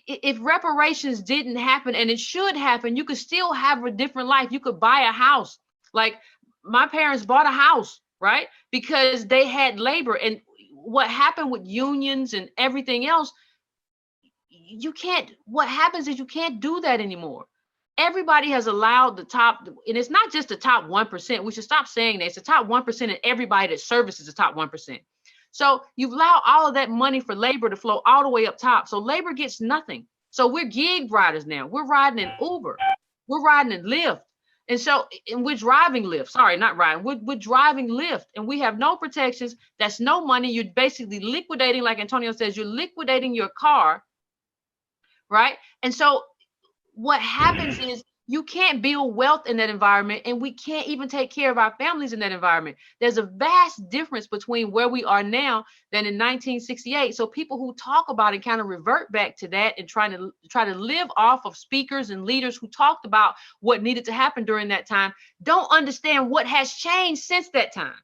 if reparations didn't happen, and it should happen, you could still have a different life. You could buy a house. Like my parents bought a house, right? Because they had labor. And what happened with unions and everything else, what happens is you can't do that anymore. Everybody has allowed the top, and it's not just the top 1%. We should stop saying that. It's the top 1% and everybody that services the top 1%. So you've allowed all of that money for labor to flow all the way up top. So labor gets nothing. So we're gig riders now. We're riding in Uber. We're riding in Lyft. And we're driving Lyft. Sorry, not riding. We're driving Lyft. And we have no protections. That's no money. You're basically liquidating, like Antonio says, you're liquidating your car, right? And so what happens is you can't build wealth in that environment, and we can't even take care of our families in that environment. There's a vast difference between where we are now than in 1968. So people who talk about it kind of revert back to that and try to live off of speakers and leaders who talked about what needed to happen during that time, don't understand what has changed since that time.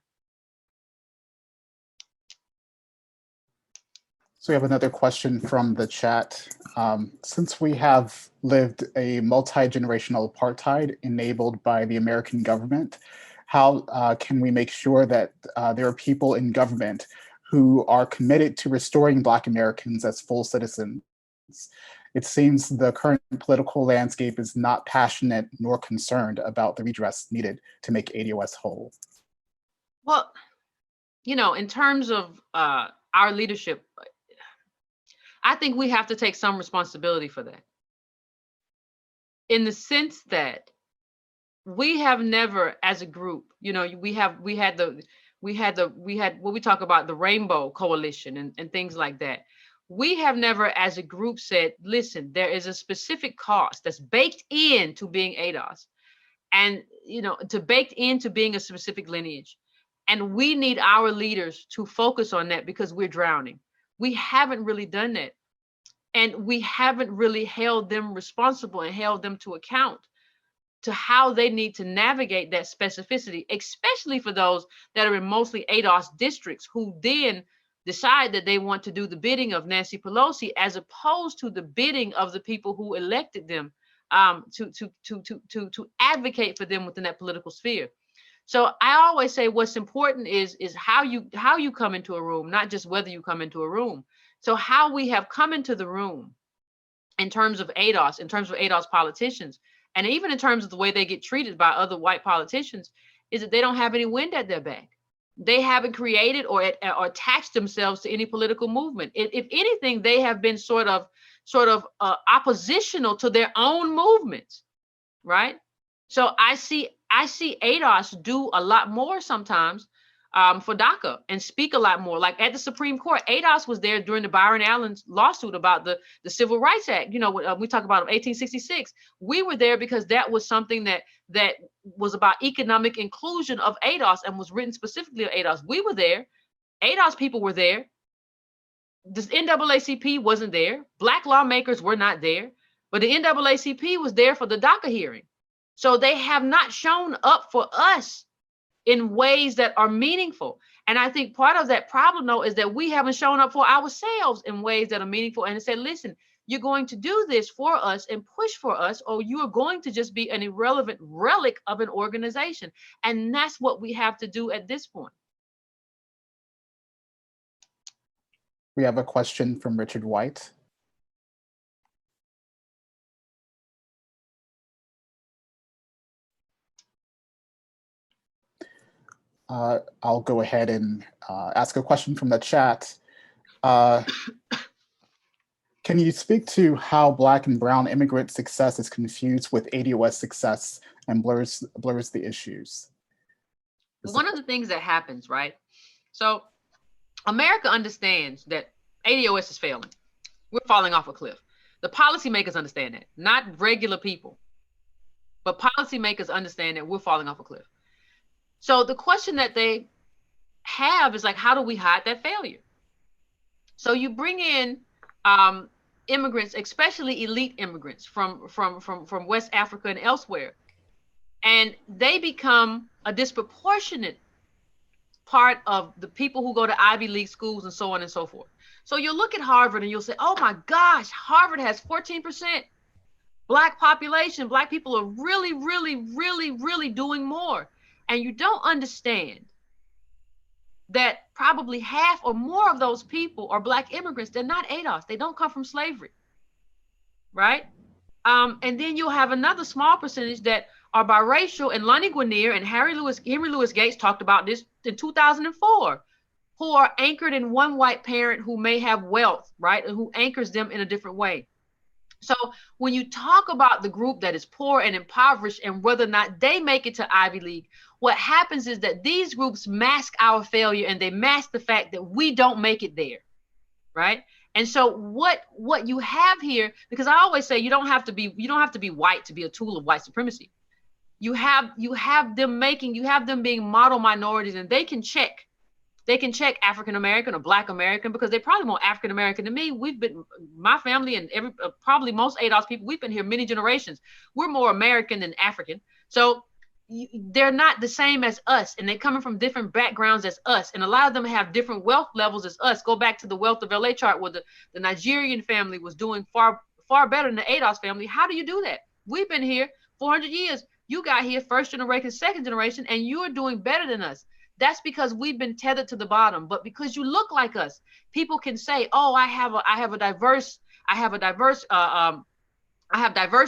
So we have another question from the chat. Since we have lived a multi-generational apartheid enabled by the American government, How can we make sure that there are people in government who are committed to restoring Black Americans as full citizens? It seems the current political landscape is not passionate nor concerned about the redress needed to make ADOS whole. Well, you know, in terms of our leadership, I think we have to take some responsibility for that. In the sense that we have never, as a group, you know, we had what we talk about, the Rainbow Coalition and things like that. We have never, as a group, said, listen, there is a specific cost that's baked into being ADOS, and you know, baked into being a specific lineage. And we need our leaders to focus on that because we're drowning. We haven't really done that. And we haven't really held them responsible and held them to account to how they need to navigate that specificity, especially for those that are in mostly ADOS districts who then decide that they want to do the bidding of Nancy Pelosi as opposed to the bidding of the people who elected them to advocate for them within that political sphere. So I always say what's important is how you come into a room, not just whether you come into a room. So how we have come into the room in terms of ADOS politicians, and even in terms of the way they get treated by other white politicians, is that they don't have any wind at their back. They haven't created or attached themselves to any political movement. If anything, they have been sort of oppositional to their own movements, right? So I see ADOS do a lot more sometimes for DACA and speak a lot more. Like at the Supreme Court, ADOS was there during the Byron Allen lawsuit about the Civil Rights Act. You know, we talk about 1866. We were there because that was something that was about economic inclusion of ADOS and was written specifically of ADOS. We were there. ADOS people were there. The NAACP wasn't there. Black lawmakers were not there, but the NAACP was there for the DACA hearing. So they have not shown up for us in ways that are meaningful. And I think part of that problem, though, is that we haven't shown up for ourselves in ways that are meaningful and said, listen, you're going to do this for us and push for us, or you are going to just be an irrelevant relic of an organization. And that's what we have to do at this point. We have a question from Richard White. I'll go ahead and ask a question from the chat. Can you speak to how Black and Brown immigrant success is confused with ADOS success and blurs the issues? One of the things that happens, right? So America understands that ADOS is failing. We're falling off a cliff. The policymakers understand that, not regular people, but policymakers understand that we're falling off a cliff. So the question that they have is like, how do we hide that failure? So you bring in immigrants, especially elite immigrants from West Africa and elsewhere, and they become a disproportionate part of the people who go to Ivy League schools and so on and so forth. So you'll look at Harvard and you'll say, oh my gosh, Harvard has 14% Black population. Black people are really, really, really, really doing more. And you don't understand that probably half or more of those people are Black immigrants. They're not ADOS. They don't come from slavery, right? And then you'll have another small percentage that are biracial, and Lonnie Guinier and Henry Louis Gates talked about this in 2004, who are anchored in one white parent who may have wealth, right? And who anchors them in a different way. So when you talk about the group that is poor and impoverished and whether or not they make it to Ivy League, what happens is that these groups mask our failure and they mask the fact that we don't make it there, right? And so what you have here, because I always say you don't have to be white to be a tool of white supremacy. You have them being model minorities, and they can check African American or Black American because they're probably more African American than me. My family and probably most ADOS people, we've been here many generations. We're more American than African. So they're not the same as us, and they're coming from different backgrounds as us. And a lot of them have different wealth levels as us. Go back to the wealth of LA chart where the Nigerian family was doing far, far better than the ADOS family. How do you do that? We've been here 400 years. You got here first generation, second generation, and you are doing better than us. That's because we've been tethered to the bottom. But because you look like us, people can say, "Oh, I have diverse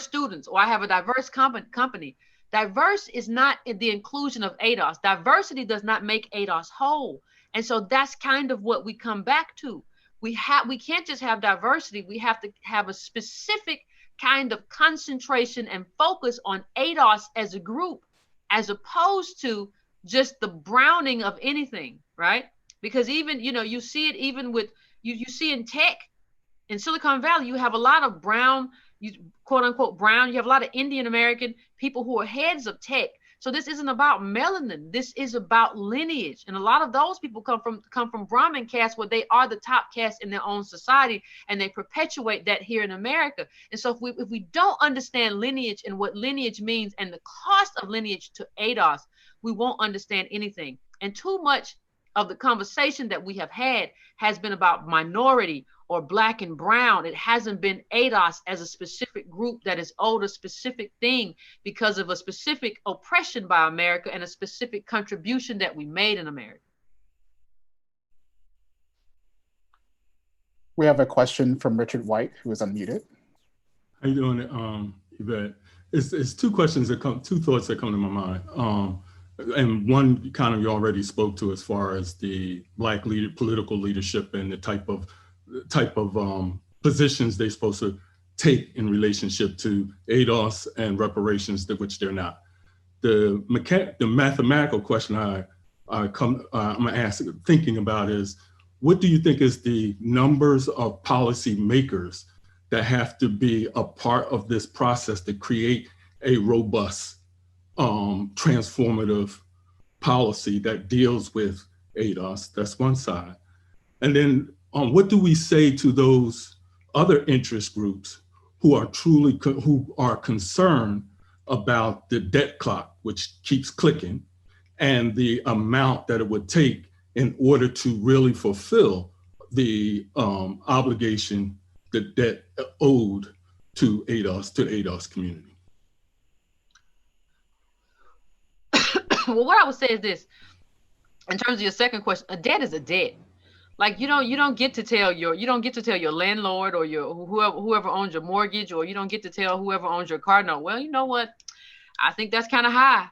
students, or I have a diverse company." Diverse is not the inclusion of ADOS. Diversity does not make ADOS whole. And so that's kind of what we come back to. We can't just have diversity. We have to have a specific kind of concentration and focus on ADOS as a group, as opposed to just the browning of anything, right? Because even, you see it even with, you see in tech, in Silicon Valley, you have a lot of brown, quote unquote brown, you have a lot of Indian American people who are heads of tech. So this isn't about melanin. This is about lineage. And a lot of those people come from Brahmin caste, where they are the top caste in their own society, and they perpetuate that here in America. And so if we don't understand lineage and what lineage means and the cost of lineage to ADOS, we won't understand anything. And too much of the conversation that we have had has been about minority or black and brown. It hasn't been ADOS as a specific group that is owed a specific thing because of a specific oppression by America and a specific contribution that we made in America. We have a question from Richard White, who is unmuted. How you doing, Yvette? It's two thoughts that come to my mind. And one kind of you already spoke to, as far as the Black political leadership and the type of positions they're supposed to take in relationship to ADOS and reparations, which they're not. The mathematical question I'm gonna ask, thinking about, is what do you think is the numbers of policy makers that have to be a part of this process to create a robust transformative policy that deals with ADOS? That's one side. And then what do we say to those other interest groups who are concerned about the debt clock, which keeps clicking, and the amount that it would take in order to really fulfill the obligation, the debt owed to ADOS, to the ADOS community? Well, what I would say is this, in terms of your second question, a debt is a debt. Like you don't get to tell your landlord or your whoever owns your mortgage, or you don't get to tell whoever owns your car note, well, you know what, I think that's kind of high.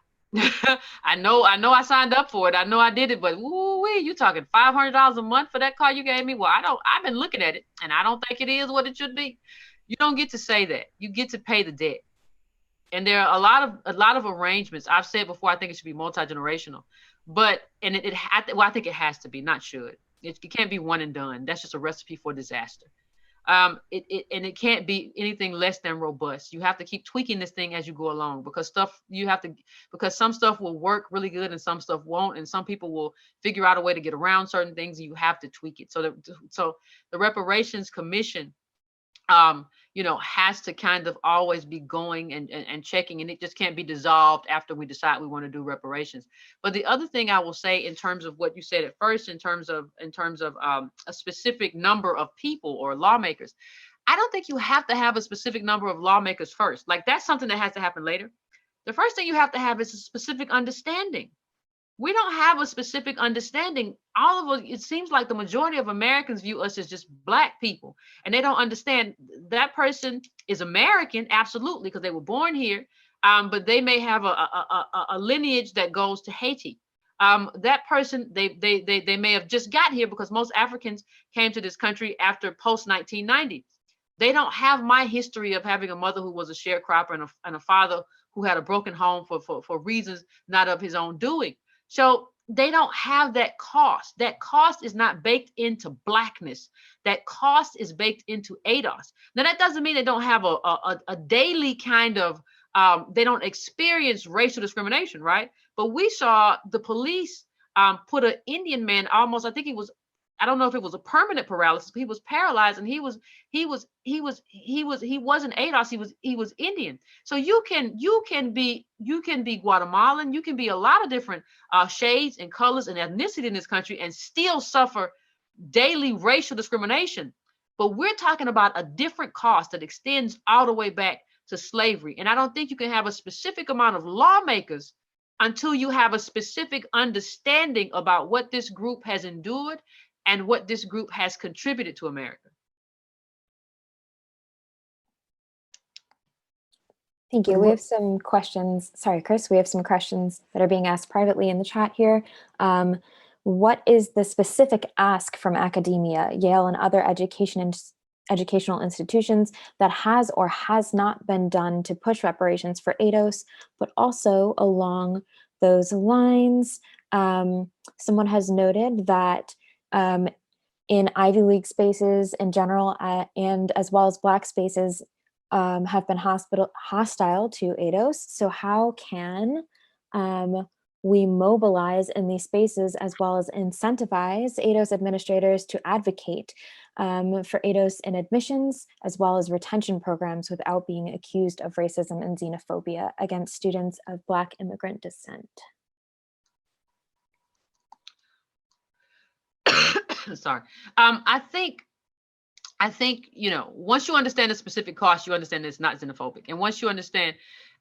I know I signed up for it. I know I did it, but woo-wee, you talking $500 a month for that car you gave me? Well, I've been looking at it, and I don't think it is what it should be. You don't get to say that. You get to pay the debt. And there are a lot of arrangements. I've said before, I think it should be multi-generational, but I think it has to be, not should. It can't be one and done. That's just a recipe for disaster. It can't be anything less than robust. You have to keep tweaking this thing as you go along, because some stuff will work really good and some stuff won't, and some people will figure out a way to get around certain things, and you have to tweak it. So the Reparations Commission has to kind of always be going and checking, and it just can't be dissolved after we decide we want to do reparations. But the other thing I will say, in terms of what you said at first, in terms of a specific number of people or lawmakers, I don't think you have to have a specific number of lawmakers first. Like, that's something that has to happen later. The first thing you have to have is a specific understanding. We don't have a specific understanding. All of us, it seems like the majority of Americans view us as just Black people, and they don't understand that person is American, absolutely, because they were born here, but they may have a lineage that goes to Haiti. That person, they may have just got here, because most Africans came to this country after post-1990. They don't have my history of having a mother who was a sharecropper and a father who had a broken home for reasons not of his own doing. So they don't have that cost. That cost is not baked into Blackness. That cost is baked into ADOS. Now, that doesn't mean they don't have a daily kind of, they don't experience racial discrimination, right? But we saw the police put an Indian man almost, I think I don't know if it was a permanent paralysis, but he was paralyzed, and he wasn't ADOS, he was Indian. So you can be Guatemalan, you can be a lot of different shades and colors and ethnicity in this country and still suffer daily racial discrimination. But we're talking about a different cost that extends all the way back to slavery. And I don't think you can have a specific amount of lawmakers until you have a specific understanding about what this group has endured and what this group has contributed to America. Thank you. We have some questions. Sorry, Chris, we have some questions that are being asked privately in the chat here. What is the specific ask from academia, Yale and other educational institutions that has or has not been done to push reparations for ADOS, but also along those lines, someone has noted that in Ivy League spaces in general, and as well as Black spaces, have been hostile to ADOS. So how can we mobilize in these spaces as well as incentivize ADOS administrators to advocate for ADOS in admissions as well as retention programs without being accused of racism and xenophobia against students of Black immigrant descent? Sorry. I think, you know, once you understand the specific cost, you understand that it's not xenophobic. And once you understand,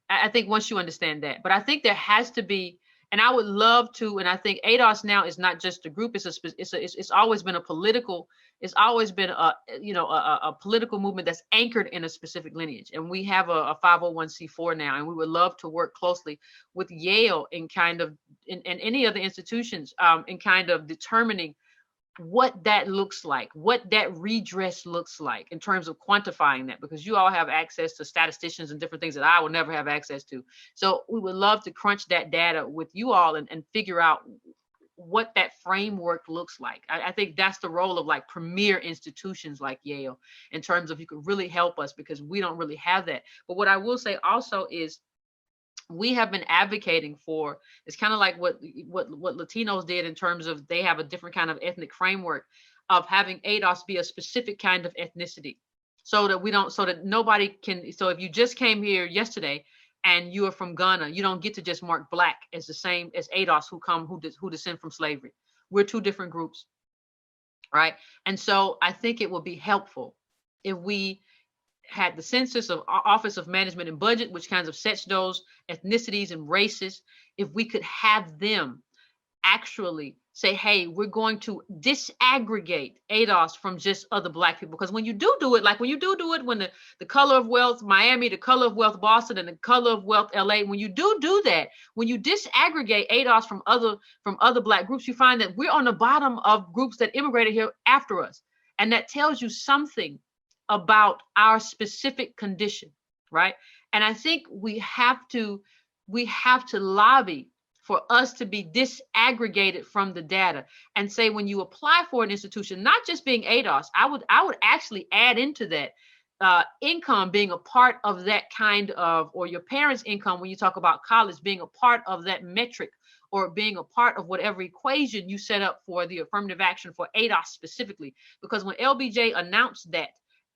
I think once you understand that, but I think there has to be, and I would love to, and I think ADOS now is not just a group, it's always been a political, it's always been a political movement that's anchored in a specific lineage. And we have a 501c4 now, and we would love to work closely with Yale and any other institutions in kind of determining what that looks like, what that redress looks like in terms of quantifying that, because you all have access to statisticians and different things that I will never have access to. So we would love to crunch that data with you all and figure out what that framework looks like. I think that's the role of like premier institutions like Yale in terms of you could really help us, because we don't really have that. But what I will say also is we have been advocating for, it's kind of like what Latinos did in terms of they have a different kind of ethnic framework of having ADOS be a specific kind of ethnicity, so that nobody can, so if you just came here yesterday and you are from Ghana, you don't get to just mark Black as the same as ADOS who descend from slavery. We're two different groups, right? And so I think it would be helpful if we had the Census of Office of Management and Budget, which kinds of sets those ethnicities and races, if we could have them actually say, hey, we're going to disaggregate ADOS from just other Black people. Because when you do it, like when you do it, when the color of wealth Miami, the color of wealth Boston, and the color of wealth LA, when you do that, when you disaggregate ADOS from other Black groups, you find that we're on the bottom of groups that immigrated here after us. And that tells you something about our specific condition, right? And I think we have to lobby for us to be disaggregated from the data and say, when you apply for an institution, not just being ADOS, I would actually add into that income being a part of that kind of, or your parents' income when you talk about college being a part of that metric, or being a part of whatever equation you set up for the affirmative action for ADOS specifically. Because when LBJ announced that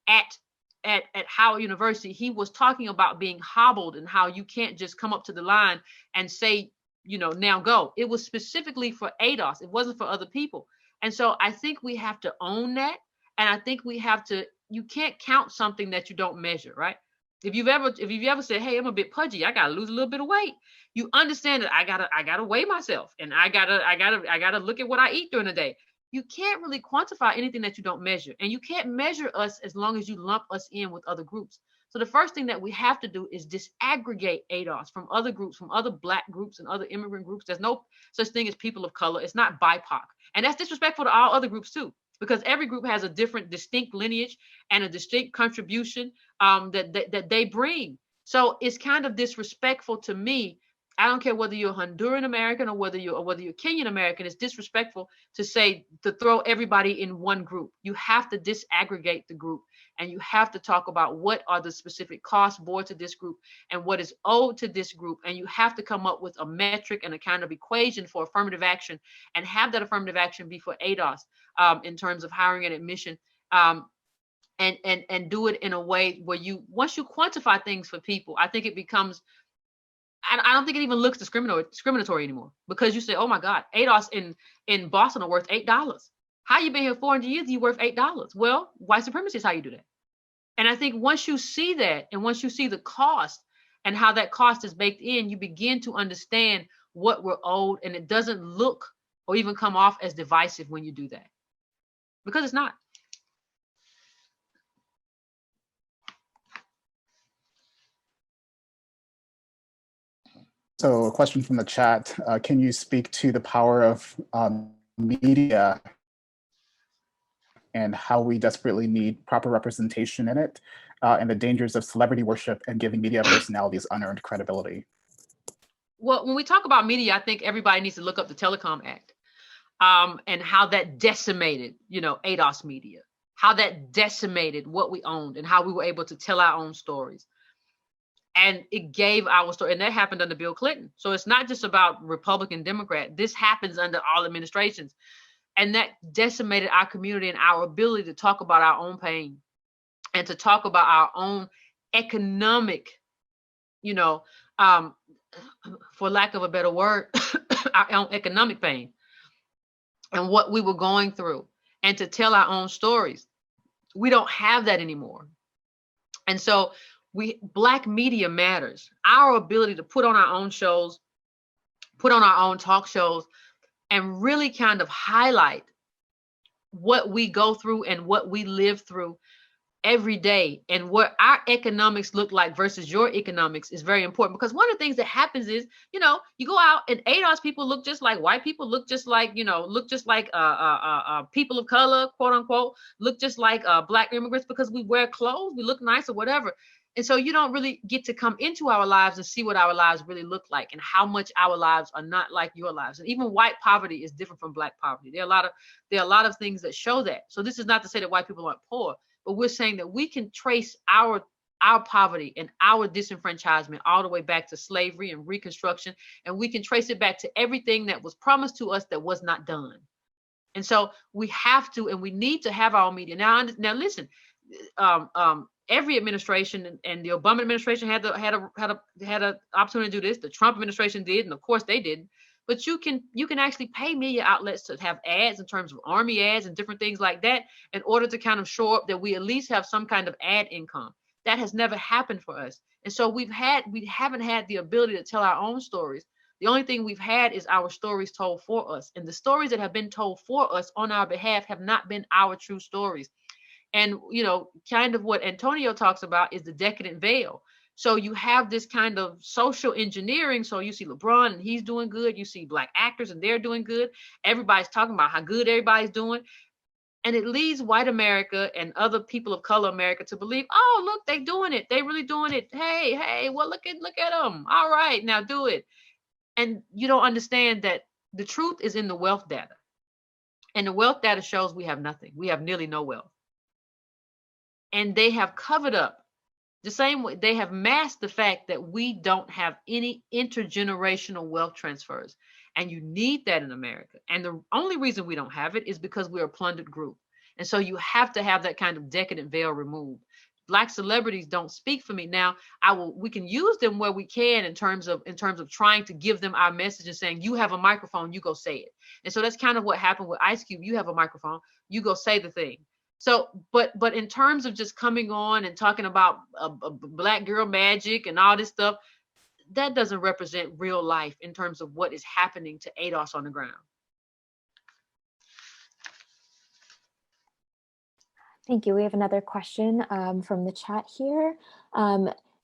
at Howard University, he was talking about being hobbled and how you can't just come up to the line and say, you know, now go. It was specifically for ADOS. It wasn't for other people. And so I think we have to own that. And I think we have to, you can't count something that you don't measure, right? If you've ever said, hey, I'm a bit pudgy, I gotta lose a little bit of weight, you understand that I gotta weigh myself, and I gotta look at what I eat during the day. You can't really quantify anything that you don't measure, and you can't measure us as long as you lump us in with other groups. So the first thing that we have to do is disaggregate ADOS from other groups, from other Black groups and other immigrant groups. There's no such thing as people of color. It's not BIPOC. And that's disrespectful to all other groups too, because every group has a different distinct lineage and a distinct contribution that they bring. So it's kind of disrespectful to me. I don't care whether you're Honduran American or whether you're Kenyan American. It's disrespectful to say, to throw everybody in one group. You have to disaggregate the group, and you have to talk about what are the specific costs bore to this group and what is owed to this group. And you have to come up with a metric and a kind of equation for affirmative action, and have that affirmative action be for ADOS in terms of hiring and admission, and do it in a way where once you quantify things for people, I think it becomes, I don't think it even looks discriminatory anymore, because you say, oh my God, ADOS in Boston are worth $8. How you been here 400 years? You worth $8? Well, white supremacy is how you do that. And I think once you see that, and once you see the cost and how that cost is baked in, you begin to understand what we're owed, and it doesn't look or even come off as divisive when you do that, because it's not. So a question from the chat, can you speak to the power of media and how we desperately need proper representation in it, and the dangers of celebrity worship and giving media personalities unearned credibility? Well, when we talk about media, I think everybody needs to look up the Telecom Act, and how that decimated, ADOS media, how that decimated what we owned and how we were able to tell our own stories. And it gave our story, and that happened under Bill Clinton. So it's not just about Republican, Democrat. This happens under all administrations. And that decimated our community and our ability to talk about our own pain and to talk about our own economic, for lack of a better word, our own economic pain and what we were going through, and to tell our own stories. We don't have that anymore. And so Black media matters. Our ability to put on our own shows, put on our own talk shows, and really kind of highlight what we go through and what we live through every day, and what our economics look like versus your economics is very important. Because one of the things that happens is, you go out and ADOS people look just like white people, look just like people of color, quote unquote, look just like Black immigrants, because we wear clothes, we look nice or whatever. And so you don't really get to come into our lives and see what our lives really look like, and how much our lives are not like your lives. And even white poverty is different from Black poverty. There are a lot of things that show that. So this is not to say that white people aren't poor, but we're saying that we can trace our poverty and our disenfranchisement all the way back to slavery and Reconstruction, and we can trace it back to everything that was promised to us that was not done. And so we have to, and we need to have our media. Now listen, every administration, and the Obama administration had an opportunity to do this. The Trump administration did, and of course they didn't. But you can actually pay media outlets to have ads in terms of Army ads and different things like that, in order to kind of show up that we at least have some kind of ad income. That has never happened for us. And so we haven't had the ability to tell our own stories. The only thing we've had is our stories told for us. And the stories that have been told for us on our behalf have not been our true stories. And, kind of what Antonio talks about is the decadent veil. So you have this kind of social engineering. So you see LeBron and he's doing good. You see Black actors and they're doing good. Everybody's talking about how good everybody's doing. And it leads white America and other people of color America to believe, oh, look, they're doing it. They're really doing it. Hey, well, look at them. All right, now do it. And you don't understand that the truth is in the wealth data. And the wealth data shows we have nothing. We have nearly no wealth. And they have covered up the same way. They have masked the fact that we don't have any intergenerational wealth transfers. And you need that in America. And the only reason we don't have it is because we're a plundered group. And so you have to have that kind of decadent veil removed. Black celebrities don't speak for me. Now, we can use them where we can in terms of trying to give them our message and saying, you have a microphone, you go say it. And so that's kind of what happened with Ice Cube. You have a microphone, you go say the thing. So, but in terms of just coming on and talking about a Black girl magic and all this stuff, that doesn't represent real life in terms of what is happening to ADOS on the ground. Thank you. We have another question from the chat here.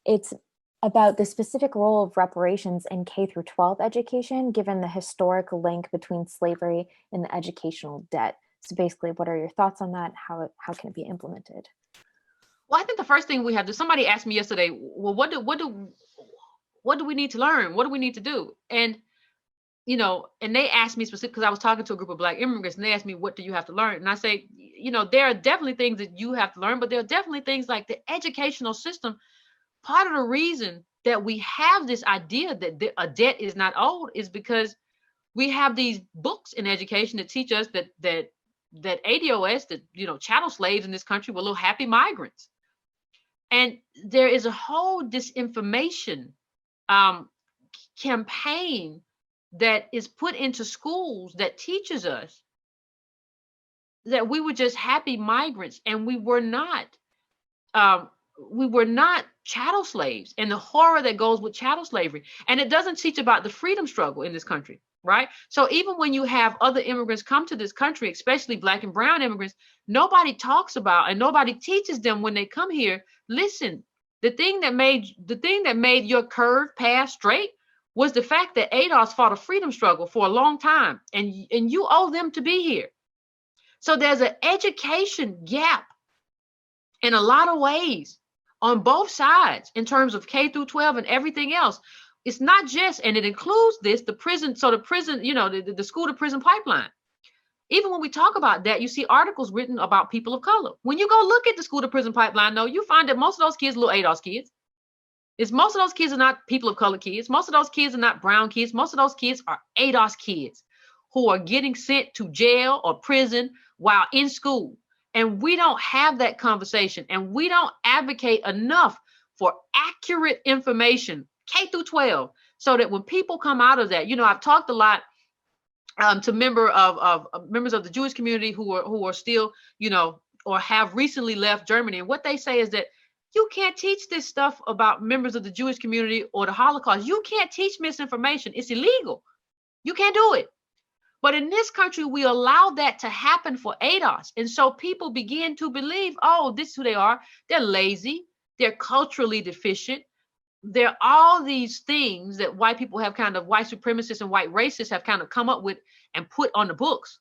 It's about the specific role of reparations in K through 12 education, given the historic link between slavery and the educational debt. So basically, what are your thoughts on that? How can it be implemented? Well, I think the first thing we have to, somebody asked me yesterday, well, what do we need to learn? What do we need to do? And, and they asked me specifically, because I was talking to a group of Black immigrants, and they asked me, what do you have to learn? And I say, there are definitely things that you have to learn, but there are definitely things like the educational system. Part of the reason that we have this idea that a debt is not owed is because we have these books in education that teach us that ADOS, that, chattel slaves in this country were little happy migrants. And there is a whole disinformation campaign that is put into schools that teaches us that we were just happy migrants, and we were not. we were not chattel slaves, and the horror that goes with chattel slavery. And it doesn't teach about the freedom struggle in this country, right? So even when you have other immigrants come to this country, especially Black and brown immigrants, nobody talks about and nobody teaches them when they come here, listen, the thing that made your curve pass straight was the fact that ADOS fought a freedom struggle for a long time, and you owe them to be here. So there's an education gap in a lot of ways on both sides in terms of K through 12 and everything else. It's not just, and it includes this, the prison, so the prison, you know, the school to prison pipeline. Even when we talk about that, you see articles written about people of color. When you go look at the school to prison pipeline, though, you find that most of those kids are little ADOS kids. Most of those kids are not people of color kids. Most of those kids are not brown kids. Most of those kids are ADOS kids who are getting sent to jail or prison while in school. And we don't have that conversation, and we don't advocate enough for accurate information, K through 12, so that when people come out of that, you know, I've talked a lot to members of the Jewish community who are still, you know, or have recently left Germany. And what they say is that you can't teach this stuff about members of the Jewish community or the Holocaust. You can't teach misinformation. It's illegal. You can't do it. But in this country, we allow that to happen for ADOS. And so people begin to believe, oh, this is who they are. They're lazy. They're culturally deficient. They're all these things that white people have kind of, white supremacists and white racists have kind of come up with and put on the books,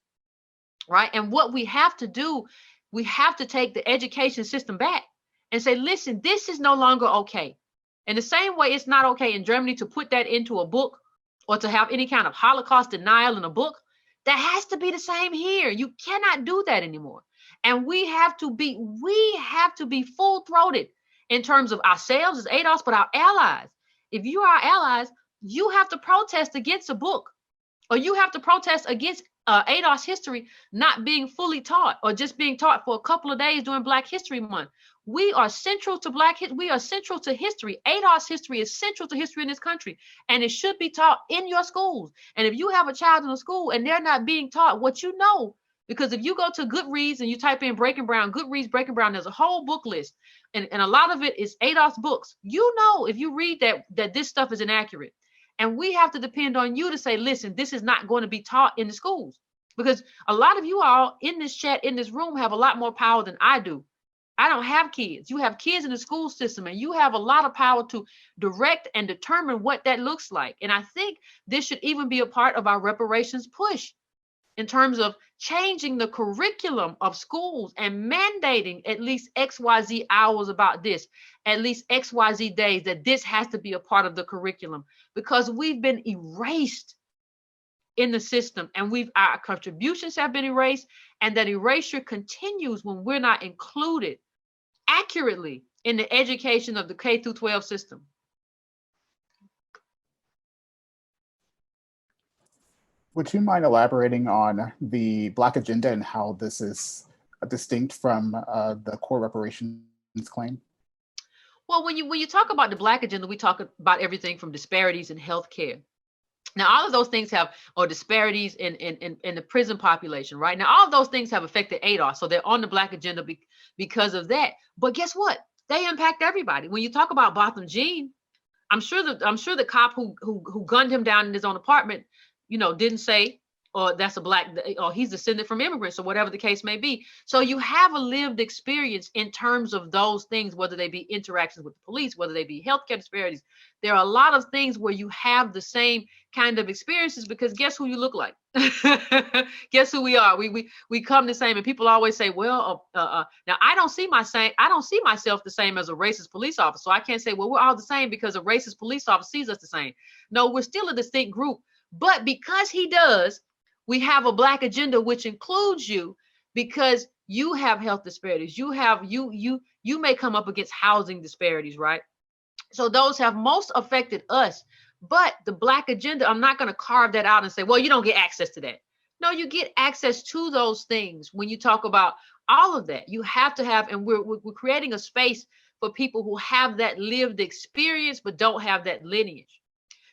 right? And what we have to do, we have to take the education system back and say, listen, this is no longer okay. In the same way, it's not okay in Germany to put that into a book or to have any kind of Holocaust denial in a book. That has to be the same here. You cannot do that anymore. And we have to be full-throated in terms of ourselves as ADOS, but our allies. If you are our allies, you have to protest against a book, or you have to protest against ADOS history not being fully taught, or just being taught for a couple of days during Black History Month. We are central to we are central to history. ADOS history is central to history in this country, and it should be taught in your schools. And if you have a child in a school and they're not being taught what you know, because if you go to Goodreads and you type in BreakingBrown, Goodreads, BreakingBrown, there's a whole book list, and a lot of it is ADOS books. You know, if you read that this stuff is inaccurate. And we have to depend on you to say, listen, this is not going to be taught in the schools, because a lot of you all in this chat, in this room, have a lot more power than I do. I don't have kids. You have kids in the school system, and you have a lot of power to direct and determine what that looks like. And I think this should even be a part of our reparations push in terms of changing the curriculum of schools and mandating at least XYZ hours about this, at least XYZ days, that this has to be a part of the curriculum, because we've been erased in the system, and our contributions have been erased, and that erasure continues when we're not included accurately in the education of the K through 12 system. Would you mind elaborating on the Black agenda and how this is distinct from the core reparations claim? Well, when you talk about the Black agenda, we talk about everything from disparities in healthcare. Now, all of those things or disparities in the prison population, right? Now, all of those things have affected ADOS, so they're on the Black agenda because of that. But guess what? They impact everybody. When you talk about Botham Jean, I'm sure the cop who gunned him down in his own apartment, you know, didn't say, or that's a Black, or he's descended from immigrants, or whatever the case may be. So you have a lived experience in terms of those things, whether they be interactions with the police, whether they be healthcare disparities. There are a lot of things where you have the same kind of experiences, because guess who you look like? Guess who we are? We come the same, and people always say, well, now I don't see myself the same as a racist police officer. So I can't say, well, we're all the same because a racist police officer sees us the same. No, we're still a distinct group. But because he does, we have a Black agenda, which includes you, because you have health disparities. You may come up against housing disparities, right? So those have most affected us. But the Black agenda, I'm not going to carve that out and say, well, you don't get access to that. No, you get access to those things. When you talk about all of that, you have to have, and we're creating a space for people who have that lived experience but don't have that lineage.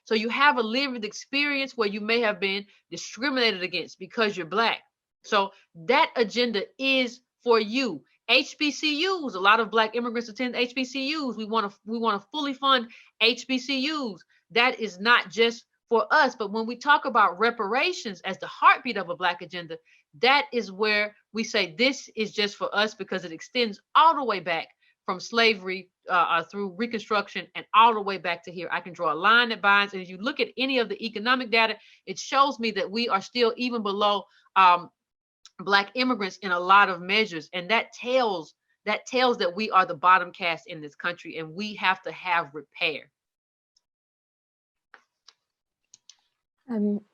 So you have a lived experience where you may have been discriminated against because you're Black. So that agenda is for you. HBCUs, a lot of Black immigrants attend HBCUs. We want to fully fund HBCUs. That is not just for us, but when we talk about reparations as the heartbeat of a Black agenda, that is where we say this is just for us, because it extends all the way back from slavery through Reconstruction and all the way back to here. I can draw a line that binds, and if you look at any of the economic data, it shows me that we are still even below Black immigrants in a lot of measures, and that tells that we are the bottom caste in this country, and we have to have repair.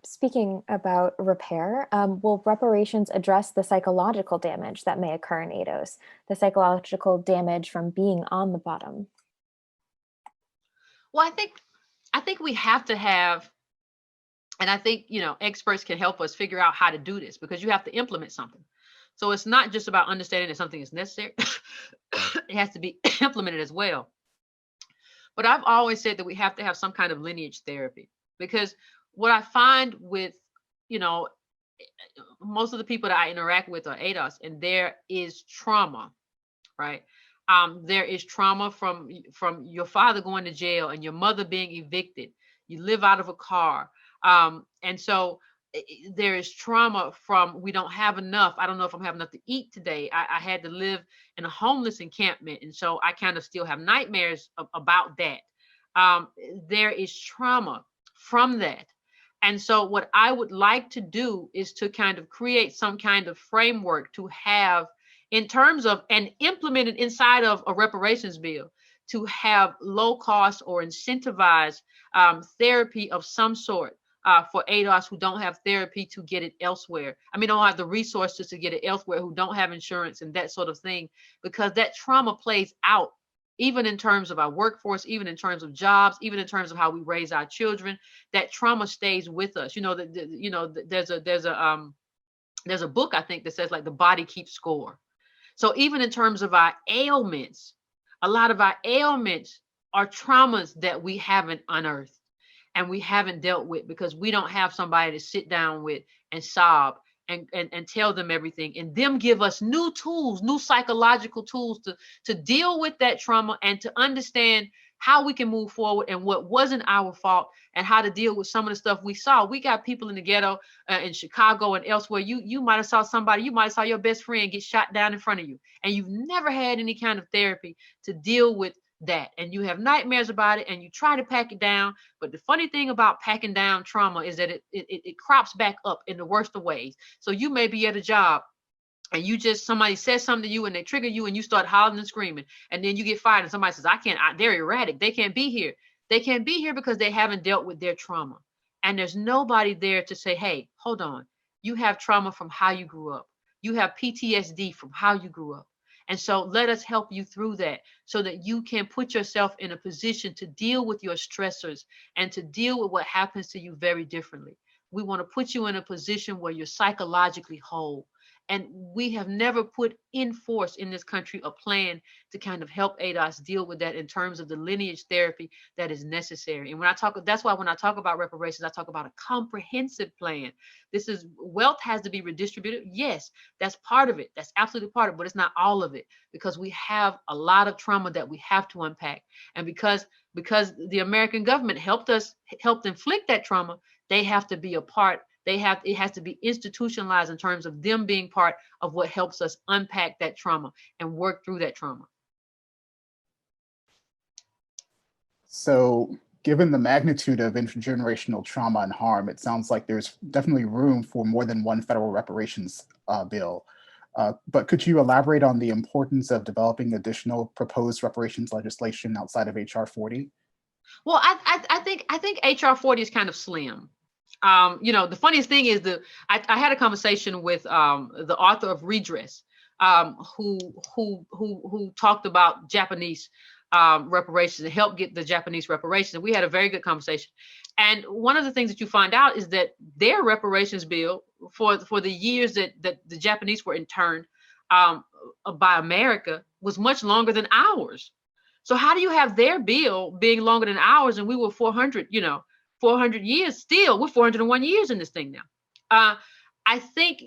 Speaking about repair, will reparations address the psychological damage that may occur in ADOS, the psychological damage from being on the bottom? Well, I think we have to have, and I think, experts can help us figure out how to do this, because you have to implement something. So it's not just about understanding that something is necessary. It has to be implemented as well. But I've always said that we have to have some kind of lineage therapy, because what I find with, most of the people that I interact with are ADOS, and there is trauma, right? There is trauma from your father going to jail and your mother being evicted. You live out of a car. And so there is trauma from, we don't have enough. I don't know if I'm having enough to eat today. I had to live in a homeless encampment. And so I kind of still have nightmares about that. There is trauma from that. And so what I would like to do is to kind of create some kind of framework to have, in terms of, and implement it inside of a reparations bill, to have low cost or incentivized therapy of some sort for ADOS who don't have therapy to get it elsewhere. I mean, don't have the resources to get it elsewhere, who don't have insurance and that sort of thing, because that trauma plays out even in terms of our workforce, even in terms of jobs, even in terms of how we raise our children. That trauma stays with us. There's a book, I think, that says like the body keeps score. So even in terms of our ailments, a lot of our ailments are traumas that we haven't unearthed and we haven't dealt with, because we don't have somebody to sit down with and sob and tell them everything, and them give us new tools, new psychological tools to deal with that trauma and to understand how we can move forward and what wasn't our fault, and how to deal with some of the stuff we saw. We got people in the ghetto in Chicago and elsewhere. You might have saw somebody, you might have saw your best friend get shot down in front of you, and you've never had any kind of therapy to deal with that, and you have nightmares about it, and you try to pack it down. But the funny thing about packing down trauma is that it crops back up in the worst of ways. So you may be at a job and somebody says something to you and they trigger you and you start hollering and screaming, and then you get fired and somebody says, they're erratic, they can't be here. They can't be here because they haven't dealt with their trauma. And there's nobody there to say, hey, hold on, you have trauma from how you grew up. You have PTSD from how you grew up. And so let us help you through that, so that you can put yourself in a position to deal with your stressors and to deal with what happens to you very differently. We want to put you in a position where you're psychologically whole. And we have never put in force in this country a plan to kind of help ADOS deal with that in terms of the lineage therapy that is necessary. And that's why when I talk about reparations, I talk about a comprehensive plan. Wealth has to be redistributed. Yes, that's part of it. That's absolutely part of it, but it's not all of it, because we have a lot of trauma that we have to unpack. And because the American government helped inflict that trauma, they have to be a part. It has to be institutionalized in terms of them being part of what helps us unpack that trauma and work through that trauma. So given the magnitude of intergenerational trauma and harm, it sounds like there's definitely room for more than one federal reparations bill. But could you elaborate on the importance of developing additional proposed reparations legislation outside of HR 40? Well, I think HR 40 is kind of slim. The funniest thing is I had a conversation with the author of Redress, who talked about Japanese reparations and helped get the Japanese reparations. And we had a very good conversation. And one of the things that you find out is that their reparations bill for the years that the Japanese were interned by America was much longer than ours. So how do you have their bill being longer than ours, and we were 400 years still? We're 401 years in this thing now. I think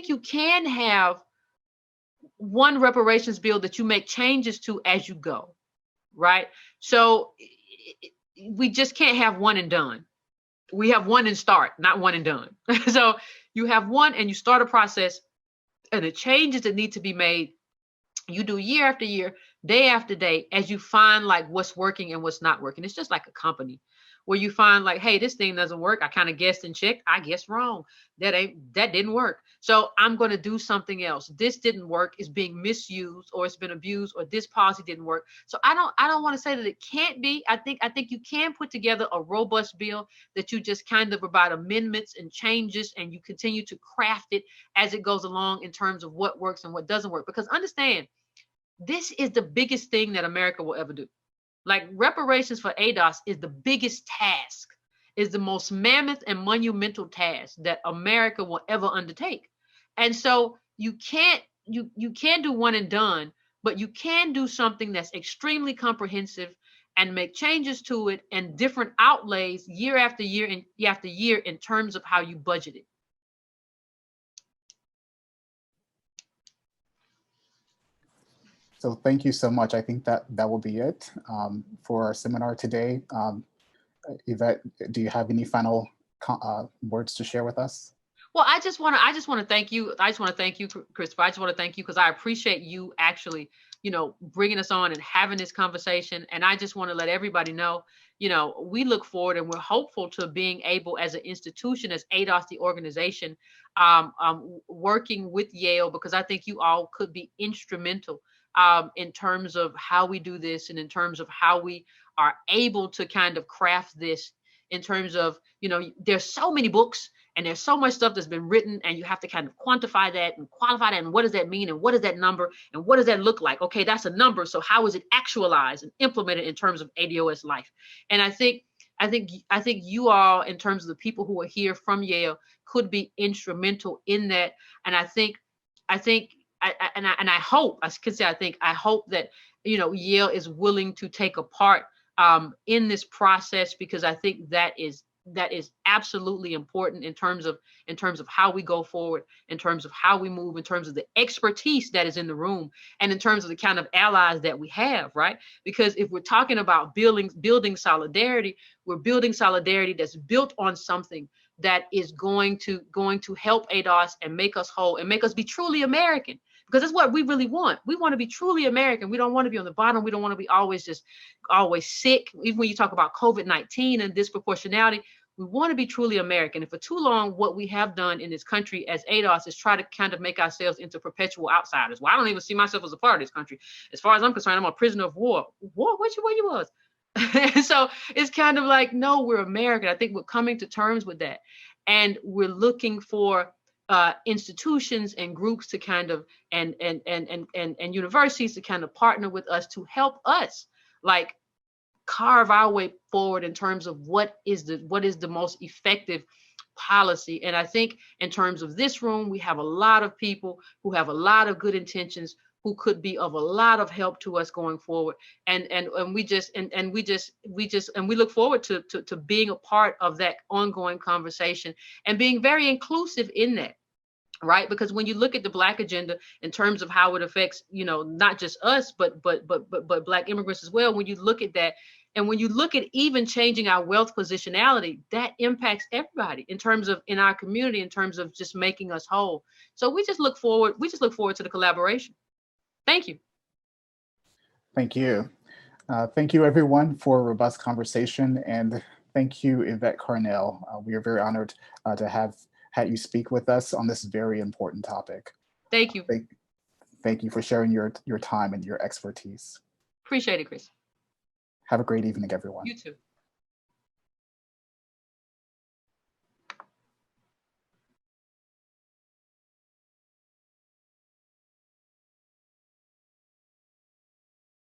you can have one reparations bill that you make changes to as you go, right? So we just can't have one and done. We have one and start, not one and done. So you have one and you start a process, and the changes that need to be made, you do year after year, day after day, as you find like what's working and what's not working. It's just like a company where you find like, hey, this thing doesn't work. I kind of guessed and checked. I guess wrong. That didn't work. So I'm going to do something else. This didn't work. It's being misused, or it's been abused, or this policy didn't work. So I don't want to say that it can't be. I think you can put together a robust bill that you just kind of provide amendments and changes, and you continue to craft it as it goes along in terms of what works and what doesn't work. Because understand, this is the biggest thing that America will ever do. Like, reparations for ADOS is the biggest task, is the most mammoth and monumental task that America will ever undertake. And so you can't do one and done, but you can do something that's extremely comprehensive and make changes to it and different outlays year after year and year after year in terms of how you budget it. So thank you so much. I think that will be it for our seminar today. Yvette, do you have any final words to share with us? Well, I just want to thank you. I just want to thank you, Christopher. I just want to thank you because I appreciate you actually, bringing us on and having this conversation. And I just want to let everybody know, we look forward and we're hopeful to being able, as an institution, as ADOS, the organization, working with Yale, because I think you all could be instrumental in terms of how we do this, and in terms of how we are able to kind of craft this, in terms of, there's so many books and there's so much stuff that's been written, and you have to kind of quantify that and qualify that, and what does that mean, and what is that number, and what does that look like? Okay, that's a number, so how is it actualized and implemented in terms of ADOS life? And I think you all, in terms of the people who are here from Yale, could be instrumental in that. And I hope that, Yale is willing to take a part in this process, because I think that is absolutely important in terms of how we go forward, in terms of how we move, in terms of the expertise that is in the room, and in terms of the kind of allies that we have, right? Because if we're talking about building solidarity, we're building solidarity that's built on something that is going to help ADOS and make us whole and make us be truly American. Because that's what we really want. We want to be truly American. We don't want to be on the bottom. We don't want to be always sick. Even when you talk about COVID-19 and disproportionality, we want to be truly American. And for too long, what we have done in this country as ADOS is try to kind of make ourselves into perpetual outsiders. Well, I don't even see myself as a part of this country. As far as I'm concerned, I'm a prisoner of war. War? Where you was? So it's kind of like, no, we're American. I think we're coming to terms with that. And we're looking for institutions and groups to kind of, and universities to kind of partner with us to help us like carve our way forward in terms of what is the most effective policy. And I think in terms of this room, we have a lot of people who have a lot of good intentions, who could be of a lot of help to us going forward. And we look forward to being a part of that ongoing conversation and being very inclusive in that, right? Because when you look at the Black agenda in terms of how it affects, not just us, but Black immigrants as well, when you look at that, and when you look at even changing our wealth positionality, that impacts everybody in our community, in terms of just making us whole. So we just look forward to the collaboration. Thank you. Thank you. Thank you, everyone, for a robust conversation. And thank you, Yvette Carnell. We are very honored to have had you speak with us on this very important topic. Thank you. Thank you for sharing your time and your expertise. Appreciate it, Chris. Have a great evening, everyone. You too.